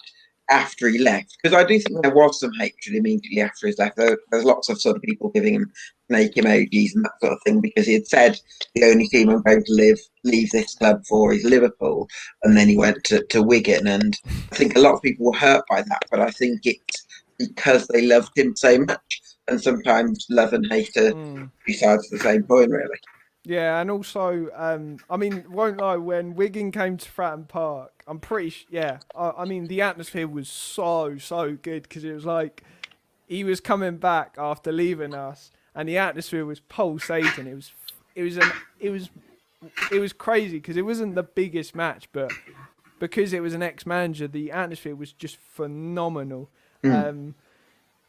after he left, because I do think there was some hatred immediately after his left. There's lots of sort of people giving him snake emojis and that sort of thing because he had said the only team I'm going to leave this club for is Liverpool, and then he went to Wigan, and I think a lot of people were hurt by that. But I think it's because they loved him so much, and sometimes love and hate are two sides of the same coin, really. Yeah, and also, I mean, won't lie, when Wigan came to Fratton Park, I'm pretty I mean, the atmosphere was so good because it was like he was coming back after leaving us, and the atmosphere was pulsating. It was crazy because it wasn't the biggest match, but because it was an ex-manager, the atmosphere was just phenomenal. And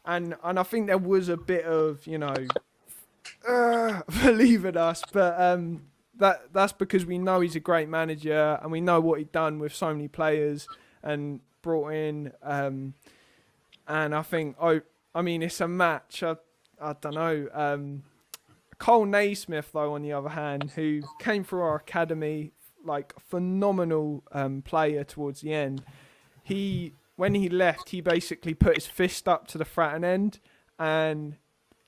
I think there was a bit of, for leaving us, but that's because we know he's a great manager and we know what he'd done with so many players and brought in. And I think, I mean, it's a match. I don't know. Cole Naismith, though, on the other hand, who came through our academy, like phenomenal player towards the end. When he left, he basically put his fist up to the Fratton end, and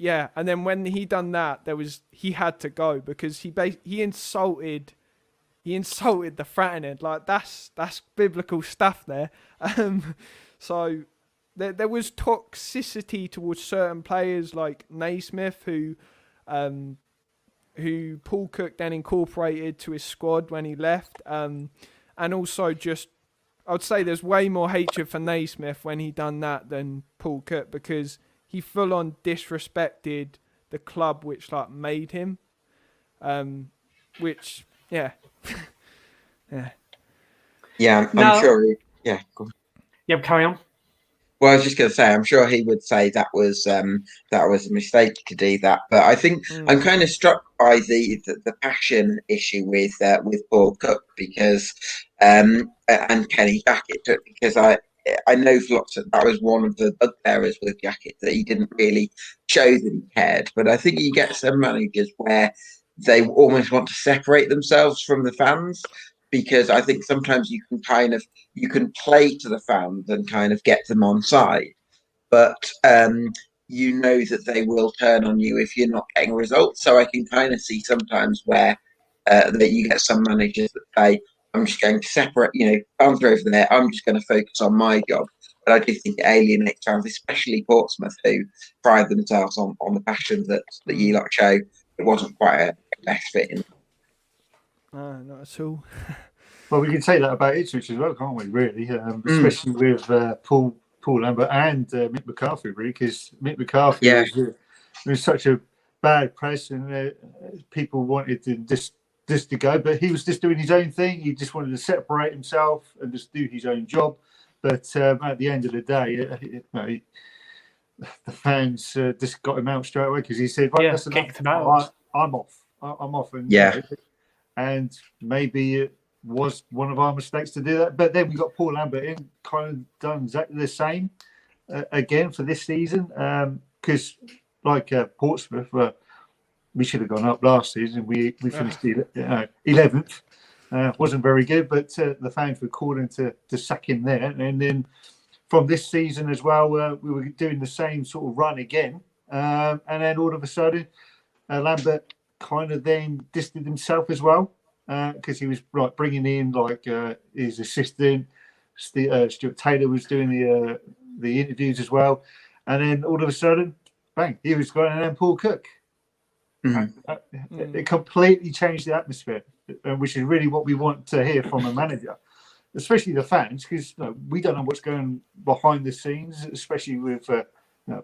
then when he done that, he had to go because he insulted the Fratton end. Like that's biblical stuff there. So there was toxicity towards certain players like Naismith, who Paul Cook then incorporated to his squad when he left, and also just. I would say there's way more hatred for Naismith when he done that than Paul Cook because he full on disrespected the club which like made him, which yeah. I'm sure. Go on. Yeah, carry on. Well, I was just going to say, I'm sure he would say that was a mistake to do that. But I think I'm kind of struck by the passion issue with Paul Cook because and Kenny Jackett because I know for lots of that was one of the bugbearers with Jackett that he didn't really show that he cared. But I think you get some managers where they almost want to separate themselves from the fans. Because I think sometimes you can play to the fans and kind of get them on side, but you know that they will turn on you if you're not getting results. So I can kind of see sometimes where that you get some managers that say, "I'm just going to separate, fans are over there. I'm just going to focus on my job." But I do think it alienates fans, especially Portsmouth, who pride themselves on the passion that you lot show. It wasn't quite a best fit in. Not at all. Well, we can say that about Ipswich as well, can't we? Really, especially with Paul Lambert and Mick McCarthy, really, because Mick McCarthy was such a bad press, and people wanted to just to go, but he was just doing his own thing. He just wanted to separate himself and just do his own job. But at the end of the day, the fans just got him out straight away because he said, "Right, that's enough. I'm off. I'm off." And and maybe it was one of our mistakes to do that. But then we got Paul Lambert in, kind of done exactly the same again for this season. Because like Portsmouth, we should have gone up last season. We finished 11th. Wasn't very good, but the fans were calling to sack him there. And then from this season as well, we were doing the same sort of run again. And then all of a sudden, Lambert kind of then distanced himself as well because he was like bringing in like his assistant. Stuart Taylor was doing the interviews as well. And then all of a sudden, bang, he was going, and then Paul Cook. It completely changed the atmosphere, which is really what we want to hear from a manager, especially the fans, because we don't know what's going behind the scenes, especially with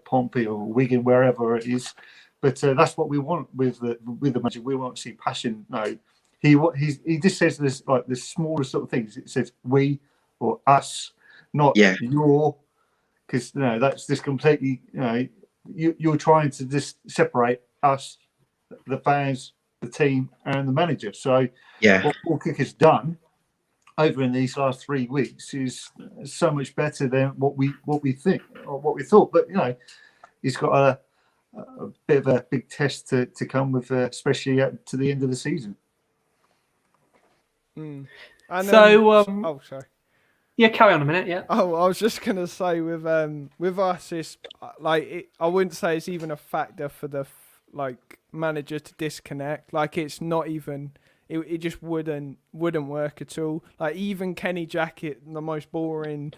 Pompey or Wigan, wherever it is. But that's what we want with the manager. We want to see passion. No, he just says this like the smallest sort of things. It says we or us, not your, because that's just completely. You're trying to just separate us, the fans, the team, and the manager. So what Paul Cook has done over in these last 3 weeks is so much better than what we think or what we thought. But he's got a bit of a big test to come with, especially to the end of the season. And, So, sorry. yeah, carry on a minute. Yeah. Oh, I was just gonna say with us, it's I wouldn't say it's even a factor for the manager to disconnect. Like it's not even. It just wouldn't work at all. Like even Kenny Jackett, the most boring,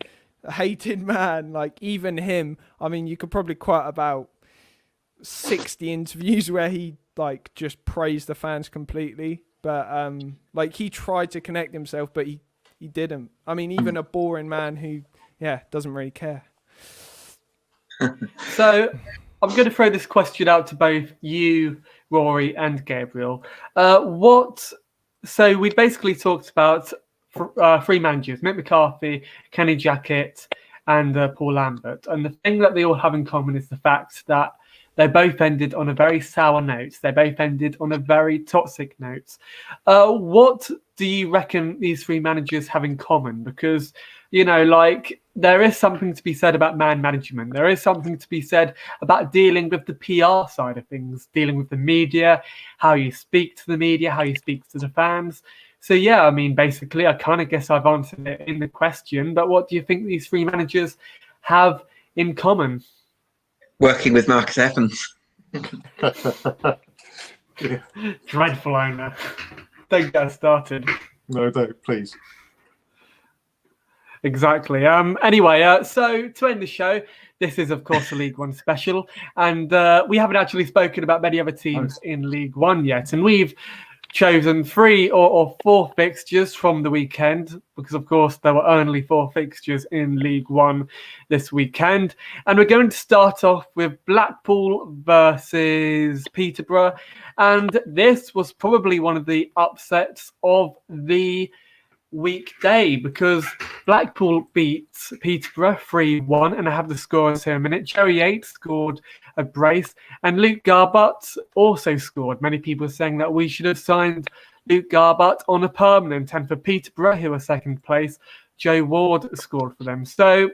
hated man. Like even him. I mean, you could probably quote about 60 interviews where he like just praised the fans completely. But like he tried to connect himself, but he didn't. I mean, even a boring man who doesn't really care. So I'm going to throw this question out to both you, Rory, and Gabriel. So we basically talked about three managers: Mick McCarthy, Kenny Jackett, and Paul Lambert. And the thing that they all have in common is the fact that they both ended on a very sour note. They both ended on a very toxic note. What do you reckon these three managers have in common? Because, there is something to be said about man management. There is something to be said about dealing with the PR side of things, dealing with the media, how you speak to the media, how you speak to the fans. So, yeah, I mean, basically, I kind of guess I've answered it in the question. But what do you think these three managers have in common? Working with Marcus Evans. Dreadful owner. Don't get us started. No, don't, please. Exactly. Anyway, so to end the show, this is, of course, a League One special. And we haven't actually spoken about many other teams in League One yet. And we've chosen 3 or 4 fixtures from the weekend because, of course, there were only 4 fixtures in League One this weekend. And we're going to start off with Blackpool versus Peterborough. And this was probably one of the upsets of the weekday because Blackpool beat Peterborough 3-1, and I have the scores here in a minute. Jerry Yates scored a brace, and Luke Garbutt also scored. Many people are saying that we should have signed Luke Garbutt on a permanent, and for Peterborough, who were second place, Joe Ward scored for them. So,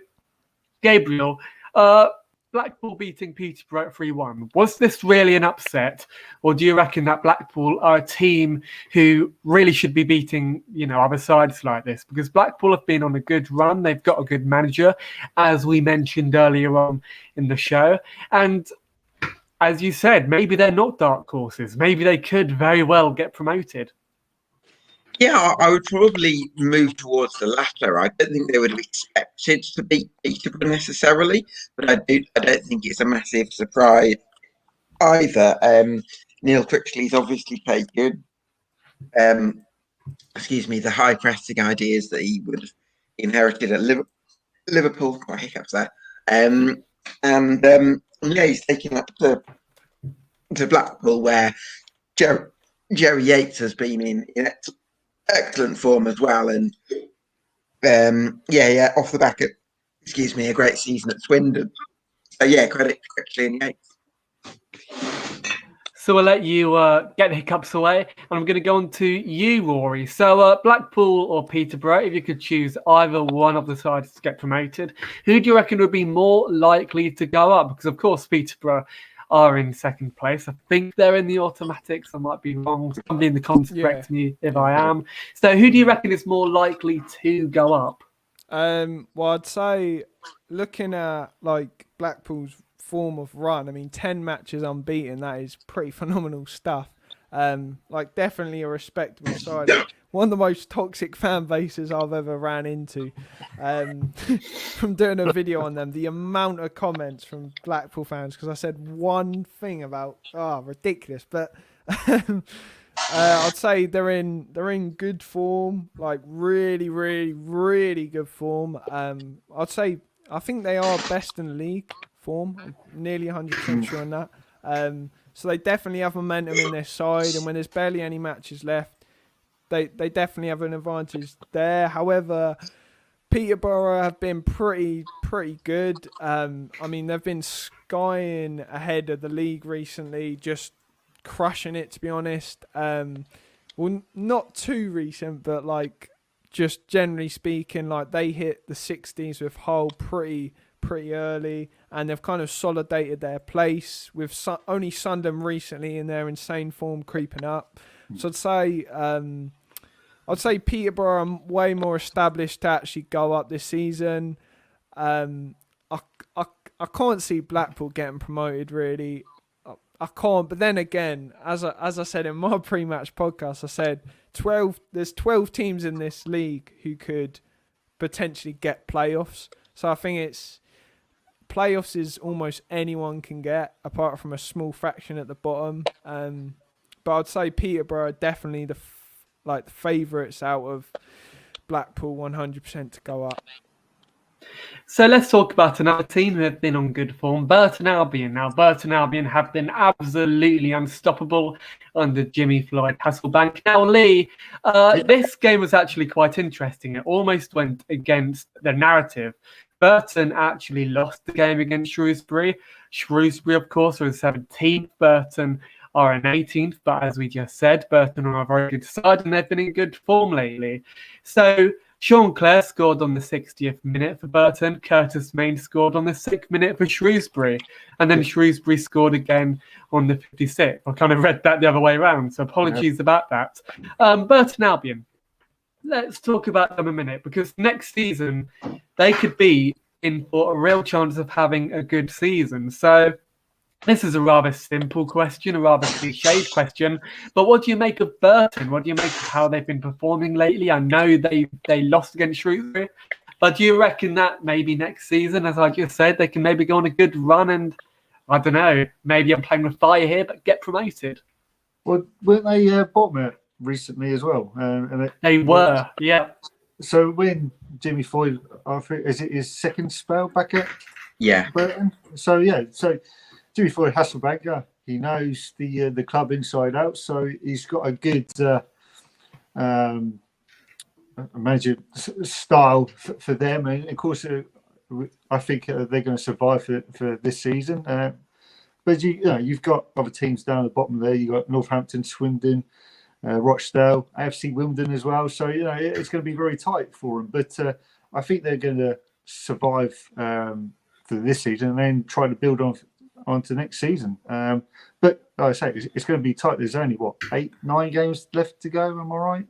Gabriel, Blackpool beating Peterborough 3-1. Was this really an upset, or do you reckon that Blackpool are a team who really should be beating, other sides like this? Because Blackpool have been on a good run. They've got a good manager, as we mentioned earlier on in the show. And as you said, maybe they're not dark horses. Maybe they could very well get promoted. Yeah, I would probably move towards the latter. I don't think they would have expected to beat Peterborough necessarily, but I don't think it's a massive surprise either. Neil Critchley's obviously played good. The high pressing ideas that he would have inherited at Liverpool. My hiccups there. He's taken up to Blackpool, where Jerry Yates has been in excellent form as well, and off the back of a great season at Swindon. So credit to Critchley and Yates. So we'll let you get the hiccups away, and I'm going to go on to you, Rory. So Blackpool or Peterborough, if you could choose either one of the sides to get promoted, who do you reckon would be more likely to go up? Because of course Peterborough are in second place. I think they're in the automatics. I might be wrong. Somebody in the comments correct me if I am. So who do you reckon is more likely to go up? Well, I'd say looking at like Blackpool's form of run, I mean 10 matches unbeaten, that is pretty phenomenal stuff. Definitely a respectable side. One of the most toxic fan bases I've ever ran into. From doing a video on them, the amount of comments from Blackpool fans, because I said one thing about ridiculous, but I'd say they're in good form, like really, really, really good form. I think they are best in the league form. I'm nearly 100% sure on that. So they definitely have momentum in their side, and when there's barely any matches left, they definitely have an advantage there. However, Peterborough have been pretty good. I mean, they've been skying ahead of the league recently, just crushing it, to be honest. Well, not too recent, but just generally speaking, they hit the 60s with Hull pretty pretty early, and they've kind of solidated their place with only Sunderland recently in their insane form creeping up. So I'd say Peterborough are way more established to actually go up this season. I can't see Blackpool getting promoted really. I can't. But then again, as I said in my pre-match podcast, I said there's 12 teams in this league who could potentially get playoffs. So I think playoffs is almost anyone can get, apart from a small fraction at the bottom. But I'd say Peterborough are definitely the favourites out of Blackpool, 100% to go up. So let's talk about another team who have been on good form, Burton Albion. Now, Burton Albion have been absolutely unstoppable under Jimmy Floyd Hasselbank. Now, Lee, this game was actually quite interesting. It almost went against the narrative. Burton actually lost the game against Shrewsbury. Shrewsbury, of course, are in 17th. Burton are in 18th. But as we just said, Burton are a very good side and they've been in good form lately. So Sean Clare scored on the 60th minute for Burton. Curtis Main scored on the 6th minute for Shrewsbury. And then Shrewsbury scored again on the 56th. I kind of read that the other way around, so apologies about that. Burton Albion, let's talk about them a minute, because next season they could be in for a real chance of having a good season. So this is a rather simple question, a rather cliched question, but what do you make of Burton? What do you make of how they've been performing lately? I know they lost against Shrewsbury, but do you reckon that maybe next season, as I just said, they can maybe go on a good run and, I don't know, maybe I'm playing with fire here, but get promoted? Well, weren't they bottom recently as well? They were, yeah. So when Jimmy Floyd, I think, is it his second spell back at Burton? So Jimmy Floyd Hasselbank, he knows the club inside out, so he's got a good manager style for them, and of course, I think they're going to survive for this season. But you've got other teams down at the bottom there. You've got Northampton, Swindon, Rochdale, AFC Wimbledon as well. So it's going to be very tight for them. But I think they're going to survive for this season and then try to build on to next season. But like I say, it's going to be tight. There's only 8-9 games left to go. Am I right?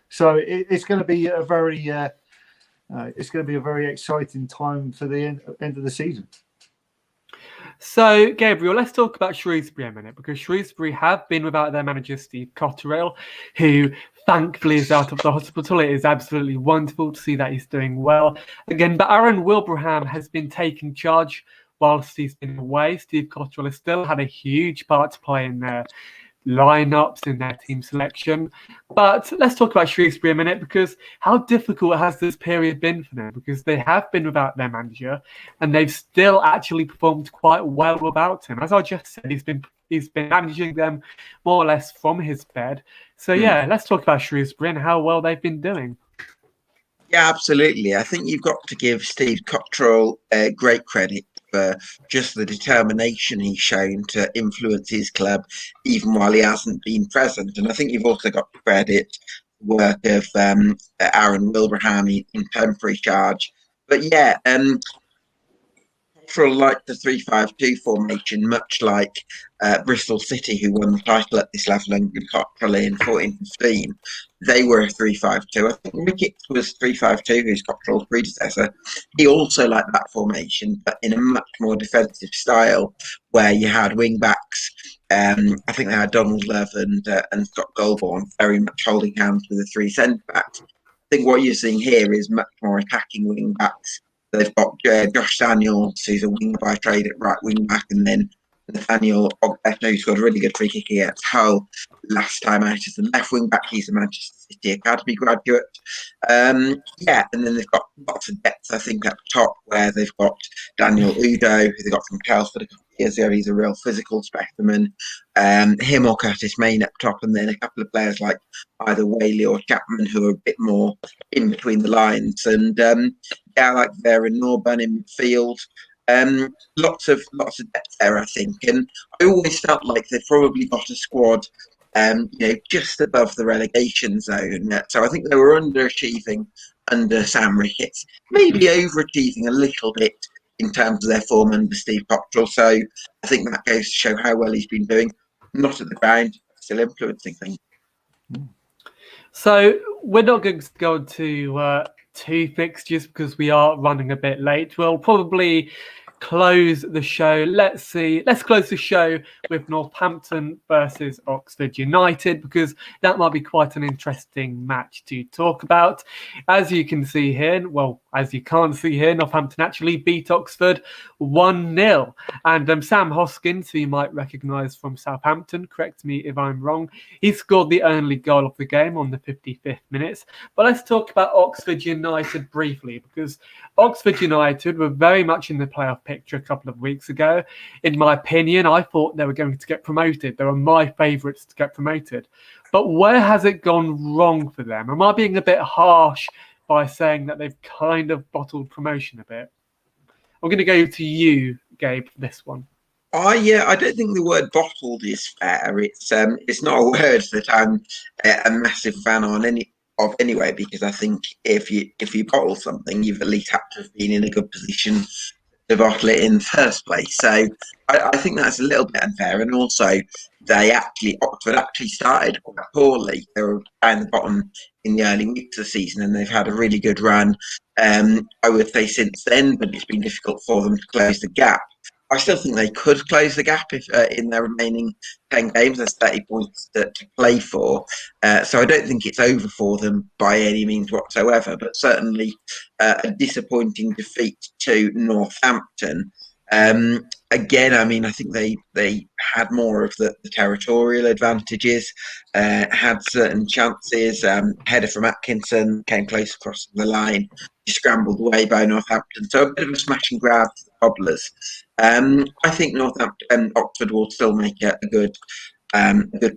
So it's going to be a very exciting time for the end of the season. So, Gabriel, let's talk about Shrewsbury a minute, because Shrewsbury have been without their manager, Steve Cotterill, who thankfully is out of the hospital. It is absolutely wonderful to see that he's doing well again. But Aaron Wilbraham has been taking charge whilst he's been away. Steve Cotterill has still had a huge part to play in their lineups, in their team selection. But let's talk about Shrewsbury a minute, because how difficult has this period been for them? Because they have been without their manager and they've still actually performed quite well without him. As I just said, he's been managing them more or less from his bed. So let's talk about Shrewsbury and how well they've been doing. Yeah, absolutely. I think you've got to give Steve Cotterill great credit for just the determination he's shown to influence his club, even while he hasn't been present. And I think you've also got to credit the work of Aaron Wilbraham in temporary charge. But Cotterill liked the 3-5-2 formation, much like Bristol City, who won the title at this level under Cotterill in 14-15. They were a 3-5-2. I think Ricketts was 3-5-2, who's Cotterill's predecessor. He also liked that formation, but in a much more defensive style, where you had wing backs. I think they had Donald Love and Scott Goldborn very much holding hands with the three centre backs. I think what you're seeing here is much more attacking wing backs. They've got Josh Daniels, who's a winger by trade at right wing back, and then Nathaniel Ogbeto, who scored a really good free kick against Hull last time out as the left wing back. He's a Manchester City Academy graduate. And then they've got lots of depth, I think, at the top, where they've got Daniel Udo, who they got from Telford a couple of years ago. He's a real physical specimen. Him or Curtis Main up top, and then a couple of players like either Whaley or Chapman, who are a bit more in between the lines. And like Vera Norburn in midfield. Lots of depth there, I think, and I always felt like they've probably got a squad, just above the relegation zone. So I think they were underachieving under Sam Ricketts, maybe overachieving a little bit in terms of their form under Steve Cottrell. So I think that goes to show how well he's been doing. Not at the ground, still influencing things. So we're not going to go to two fixtures because we are running a bit late. We'll probably close the show. Let's close the show with Northampton versus Oxford United, because that might be quite an interesting match to talk about. As you can see here, well, as you can't see here, Northampton actually beat Oxford 1-0. And Sam Hoskins, who you might recognise from Southampton, correct me if I'm wrong, he scored the only goal of the game on the 55th minute. But let's talk about Oxford United briefly, because Oxford United were very much in the playoff picture a couple of weeks ago. In my opinion, I thought they were going to get promoted. They were my favourites to get promoted. But where has it gone wrong for them? Am I being a bit harsh by saying that they've kind of bottled promotion a bit? I'm going to go to you, Gabe, for this one. I don't think the word bottled is fair. It's not a word that I'm a massive fan of anyway, because I think if you bottle something, you've at least had to have been in a good position to bottle it in the first place. So I think that's a little bit unfair. And also, Oxford actually started quite poorly. They were down the bottom in the early weeks of the season, and they've had a really good run, I would say, since then, but it's been difficult for them to close the gap. I still think they could close the gap if in their remaining 10 games. There's 30 points to play for. So I don't think it's over for them by any means whatsoever, but certainly a disappointing defeat to Northampton. Again, I mean, I think they had more of the territorial advantages, had certain chances. Header from Atkinson came close across the line, scrambled away by Northampton. So a bit of a smash and grab for the Cobblers. I think Oxford will still make a good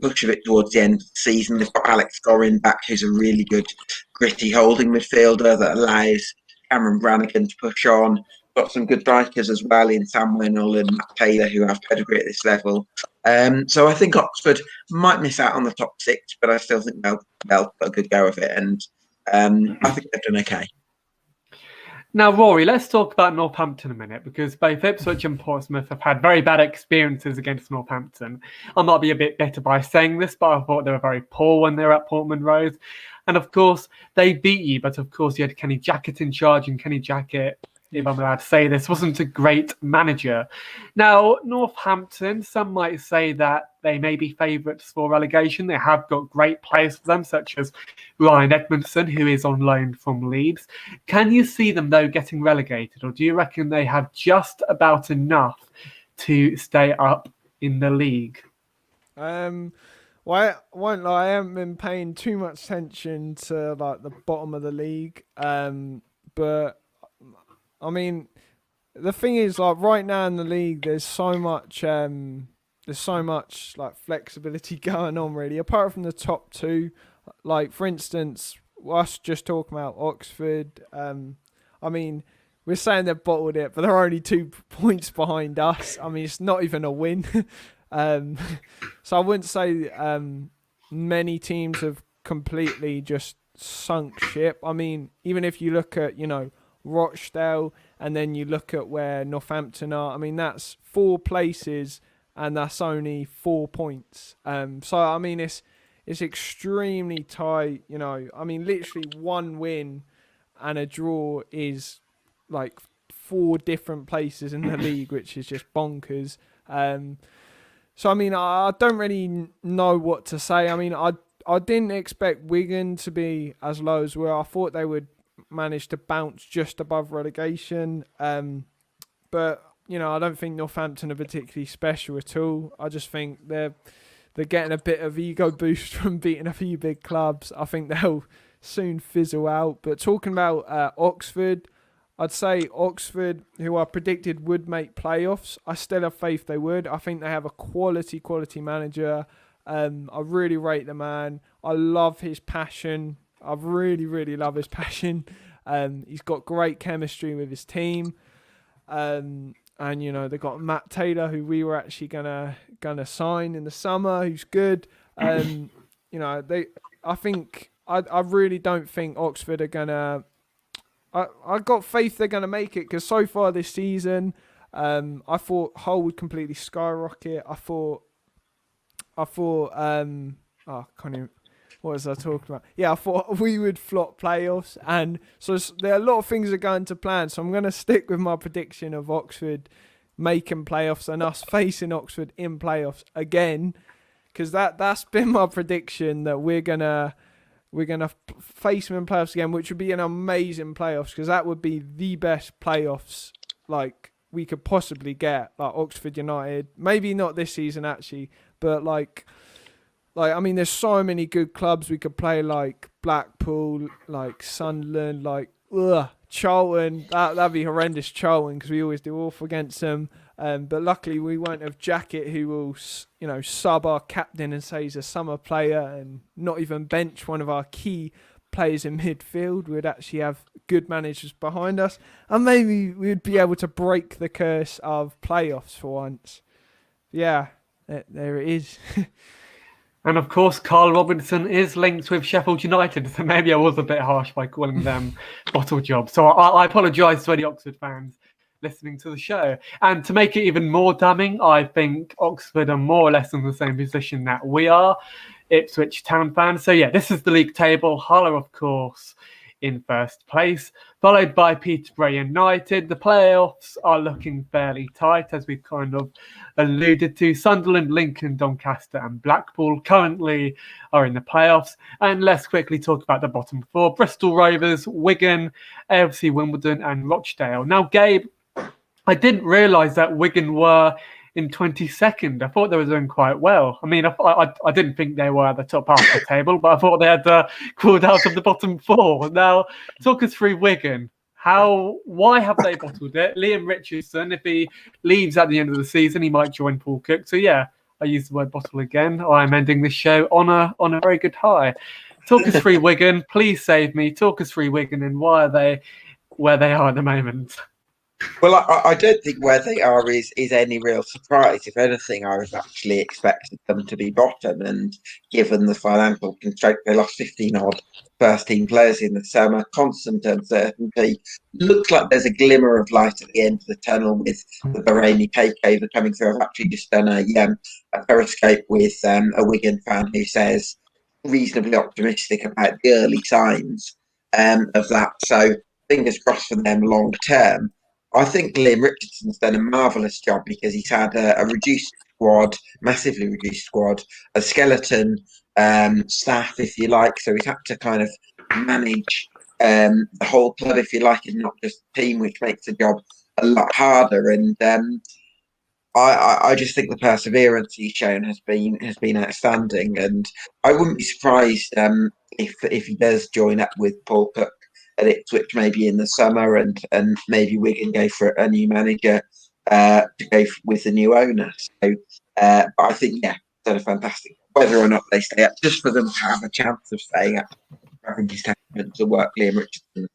push of it towards the end of the season. They've got Alex Gorin back, who's a really good, gritty holding midfielder that allows Cameron Brannigan to push on. Got some good strikers as well in Sam Winnell and Matt Taylor, who have pedigree at this level. So I think Oxford might miss out on the top six, but I still think they'll put a good go of it, and I think they've done okay. Now, Rory, let's talk about Northampton a minute, because both Ipswich and Portsmouth have had very bad experiences against Northampton. I might be a bit bitter by saying this, but I thought they were very poor when they were at Portman Road. And of course, they beat you, but of course, you had Kenny Jackett in charge, and Kenny Jackett, if I'm allowed to say this, wasn't a great manager. Now, Northampton, some might say that they may be favourites for relegation. They have got great players for them, such as Ryan Edmondson, who is on loan from Leeds. Can you see them, though, getting relegated, or do you reckon they have just about enough to stay up in the league? Well, I won't lie, I haven't been paying too much attention to like the bottom of the league, but I mean, the thing is, like right now in the league, there's so much like flexibility going on, really. Apart from the top two, like for instance, us just talking about Oxford. I mean, we're saying they've bottled it, but they're only 2 points behind us. I mean, it's not even a win. So I wouldn't say many teams have completely just sunk ship. I mean, even if you look at, Rochdale, and then you look at where Northampton are, I mean, that's 4 places and that's only 4 points. So, I mean, it's extremely tight, I mean, literally 1 win and a draw is like 4 different places in the league, which is just bonkers. So, I mean, I don't really know what to say. I mean, I didn't expect Wigan to be as low as well. I thought they would manage to bounce just above relegation. But, I don't think Northampton are particularly special at all. I just think they're getting a bit of ego boost from beating a few big clubs. I think they'll soon fizzle out. But talking about Oxford, I'd say Oxford, who I predicted would make playoffs, I still have faith they would. I think they have a quality manager. I really rate the man. I love his passion. I really, really love his passion. He's got great chemistry with his team. And, they've got Matt Taylor, who we were actually gonna sign in the summer, who's good. I really don't think Oxford are gonna... I got faith they're going to make it, because so far this season, I thought Hull would completely skyrocket. I thought, I can't even, what was I talking about? Yeah, I thought we would flop playoffs, and so there are a lot of things that are going to plan. So I'm going to stick with my prediction of Oxford making playoffs and us facing Oxford in playoffs again, because that's been my prediction, that we're gonna face them in playoffs again, which would be an amazing playoffs, because that would be the best playoffs like we could possibly get. Like Oxford United, maybe not this season actually, but like I mean, there's so many good clubs we could play, like Blackpool, like Sunderland, like Charlton. That'd be horrendous, Charlton, because we always do awful against them. But luckily we won't have Jacket, who will, sub our captain and say he's a summer player, and not even bench one of our key players in midfield. We'd actually have good managers behind us, and maybe we'd be able to break the curse of playoffs for once. Yeah, there it is. And of course, Carl Robinson is linked with Sheffield United, so maybe I was a bit harsh by calling them bottle jobs. So I apologise to any Oxford fans listening to the show. And to make it even more damning, I think Oxford are more or less in the same position that we are, Ipswich Town fans. So yeah, this is the league table. Hull are, of course, in first place, followed by Peterborough United. The playoffs are looking fairly tight, as we've kind of alluded to. Sunderland, Lincoln, Doncaster and Blackpool currently are in the playoffs. And let's quickly talk about the bottom four: Bristol Rovers, Wigan, AFC Wimbledon and Rochdale. Now, Gabe, I didn't realise that Wigan were in 22nd. I thought they were doing quite well. I mean, I didn't think they were at the top half of the table, but I thought they had crawled out of the bottom four. Now, talk us through Wigan. Why have they bottled it? Liam Richardson, if he leaves at the end of the season, he might join Paul Cook. So yeah, I use the word bottle again. I'm ending this show on a very good high. Talk us through Wigan. Please save me. Talk us through Wigan and why are they where they are at the moment. Well, I don't think where they are is any real surprise. If anything, I was actually expecting them to be bottom, and given the financial constraint, they lost 15 odd first team players in the summer. Constant uncertainty. Looks like there's a glimmer of light at the end of the tunnel with the Bahraini takeover coming through. I've actually just done a periscope with a Wigan fan who says reasonably optimistic about the early signs of that. So fingers crossed for them long term. I think Liam Richardson's done a marvellous job, because he's had a reduced squad, massively reduced squad, a skeleton staff, if you like. So he's had to kind of manage the whole club, if you like, and not just the team, which makes the job a lot harder. And I just think the perseverance he's shown has been outstanding. And I wouldn't be surprised if he does join up with Paul Cook at Ipswich maybe in the summer, and maybe we can go for a new manager to go with the new owner. So, but I think, yeah, done a fantastic. Whether or not they stay up, just for them to have a chance of staying up, I think it's testament to work Liam Richardson.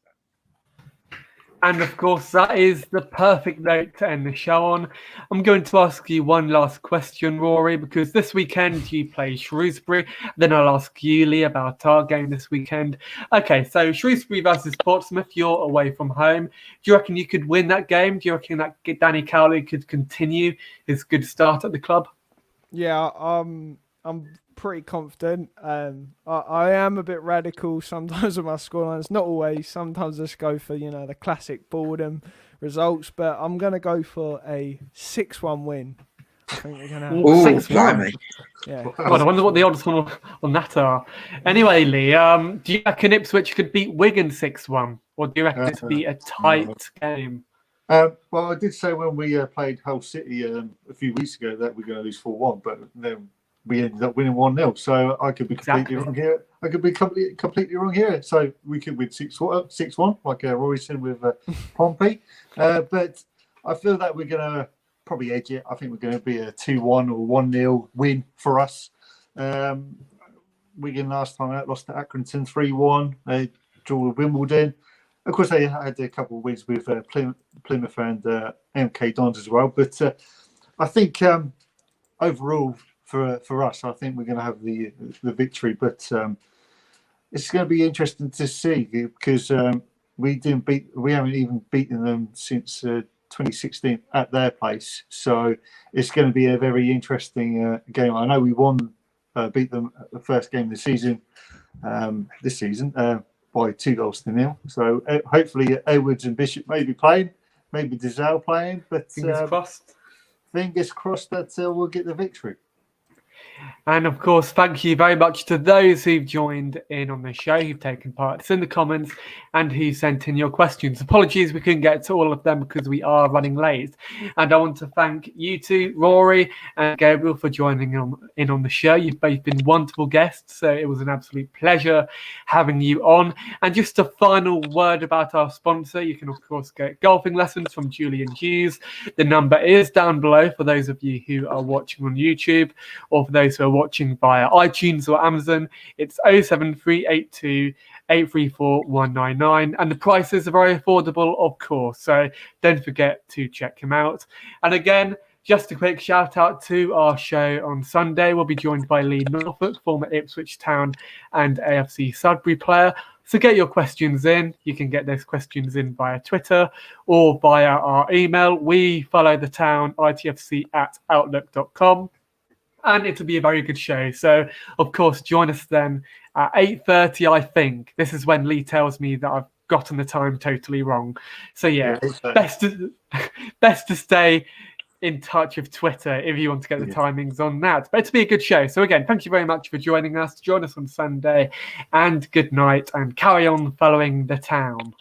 And of course, that is the perfect note to end the show on. I'm going to ask you one last question, Rory, because this weekend you play Shrewsbury. Then I'll ask you, Lee, about our game this weekend. Okay, so Shrewsbury versus Portsmouth, you're away from home. Do you reckon you could win that game? Do you reckon that Danny Cowley could continue his good start at the club? Yeah, I'm pretty confident. I am a bit radical sometimes with my scorelines. Not always. Sometimes I just go for, the classic boredom results. But I'm going to go for a 6-1 win. I think we're going to have 6-1. Yeah. God, I wonder what the odds on that are. Anyway, Lee, do you reckon Ipswich could beat Wigan 6-1? Or do you reckon it to be a tight game? Well, I did say when we played Hull City a few weeks ago that we're going to lose 4-1, but then we ended up winning 1-0. So I could be completely wrong here. I could be completely wrong here. So we could win 6-1, like Rory said with Pompey. But I feel that we're going to probably edge it. I think we're going to be a 2-1 or 1-0 win for us. Wigan last time out lost to Accrington 3-1. They drew with Wimbledon. Of course, they had a couple of wins with Plymouth and MK Dons as well. But I think overall, for us, I think we're going to have the victory. But it's going to be interesting to see, because we haven't even beaten them since 2016 at their place. So it's going to be a very interesting game. I know we beat them at the first game of the season, this season, by 2-0. So hopefully Edwards and Bishop may be playing, maybe Dizelle playing, but Fingers crossed. Fingers crossed that we'll get the victory. And of course, thank you very much to those who've joined in on the show, who've taken part in the comments, and who sent in your questions. Apologies we couldn't get to all of them because we are running late. And I want to thank you two, Rory and Gabriel, for joining in on the show. You've both been wonderful guests, so it was an absolute pleasure having you on. And just a final word about our sponsor. You can, of course, get golfing lessons from Julian Hughes. The number is down below for those of you who are watching on YouTube, or for those who are watching via iTunes or Amazon. It's 07382 834 199, and the prices are very affordable, of course, so don't forget to check him out. And again, just a quick shout out to our show on Sunday. We'll be joined by Lee Norfolk, former Ipswich Town and AFC Sudbury player. So get your questions in. You can get those questions in via Twitter or via our email, wefollowthetown@itfc@outlook.com. And it'll be a very good show. So, of course, join us then at 8:30, I think. This is when Lee tells me that I've gotten the time totally wrong. So, yeah, best to stay in touch with Twitter if you want to get the timings on that. But it'll be a good show. So, again, thank you very much for joining us. Join us on Sunday. And good night. And carry on following the town.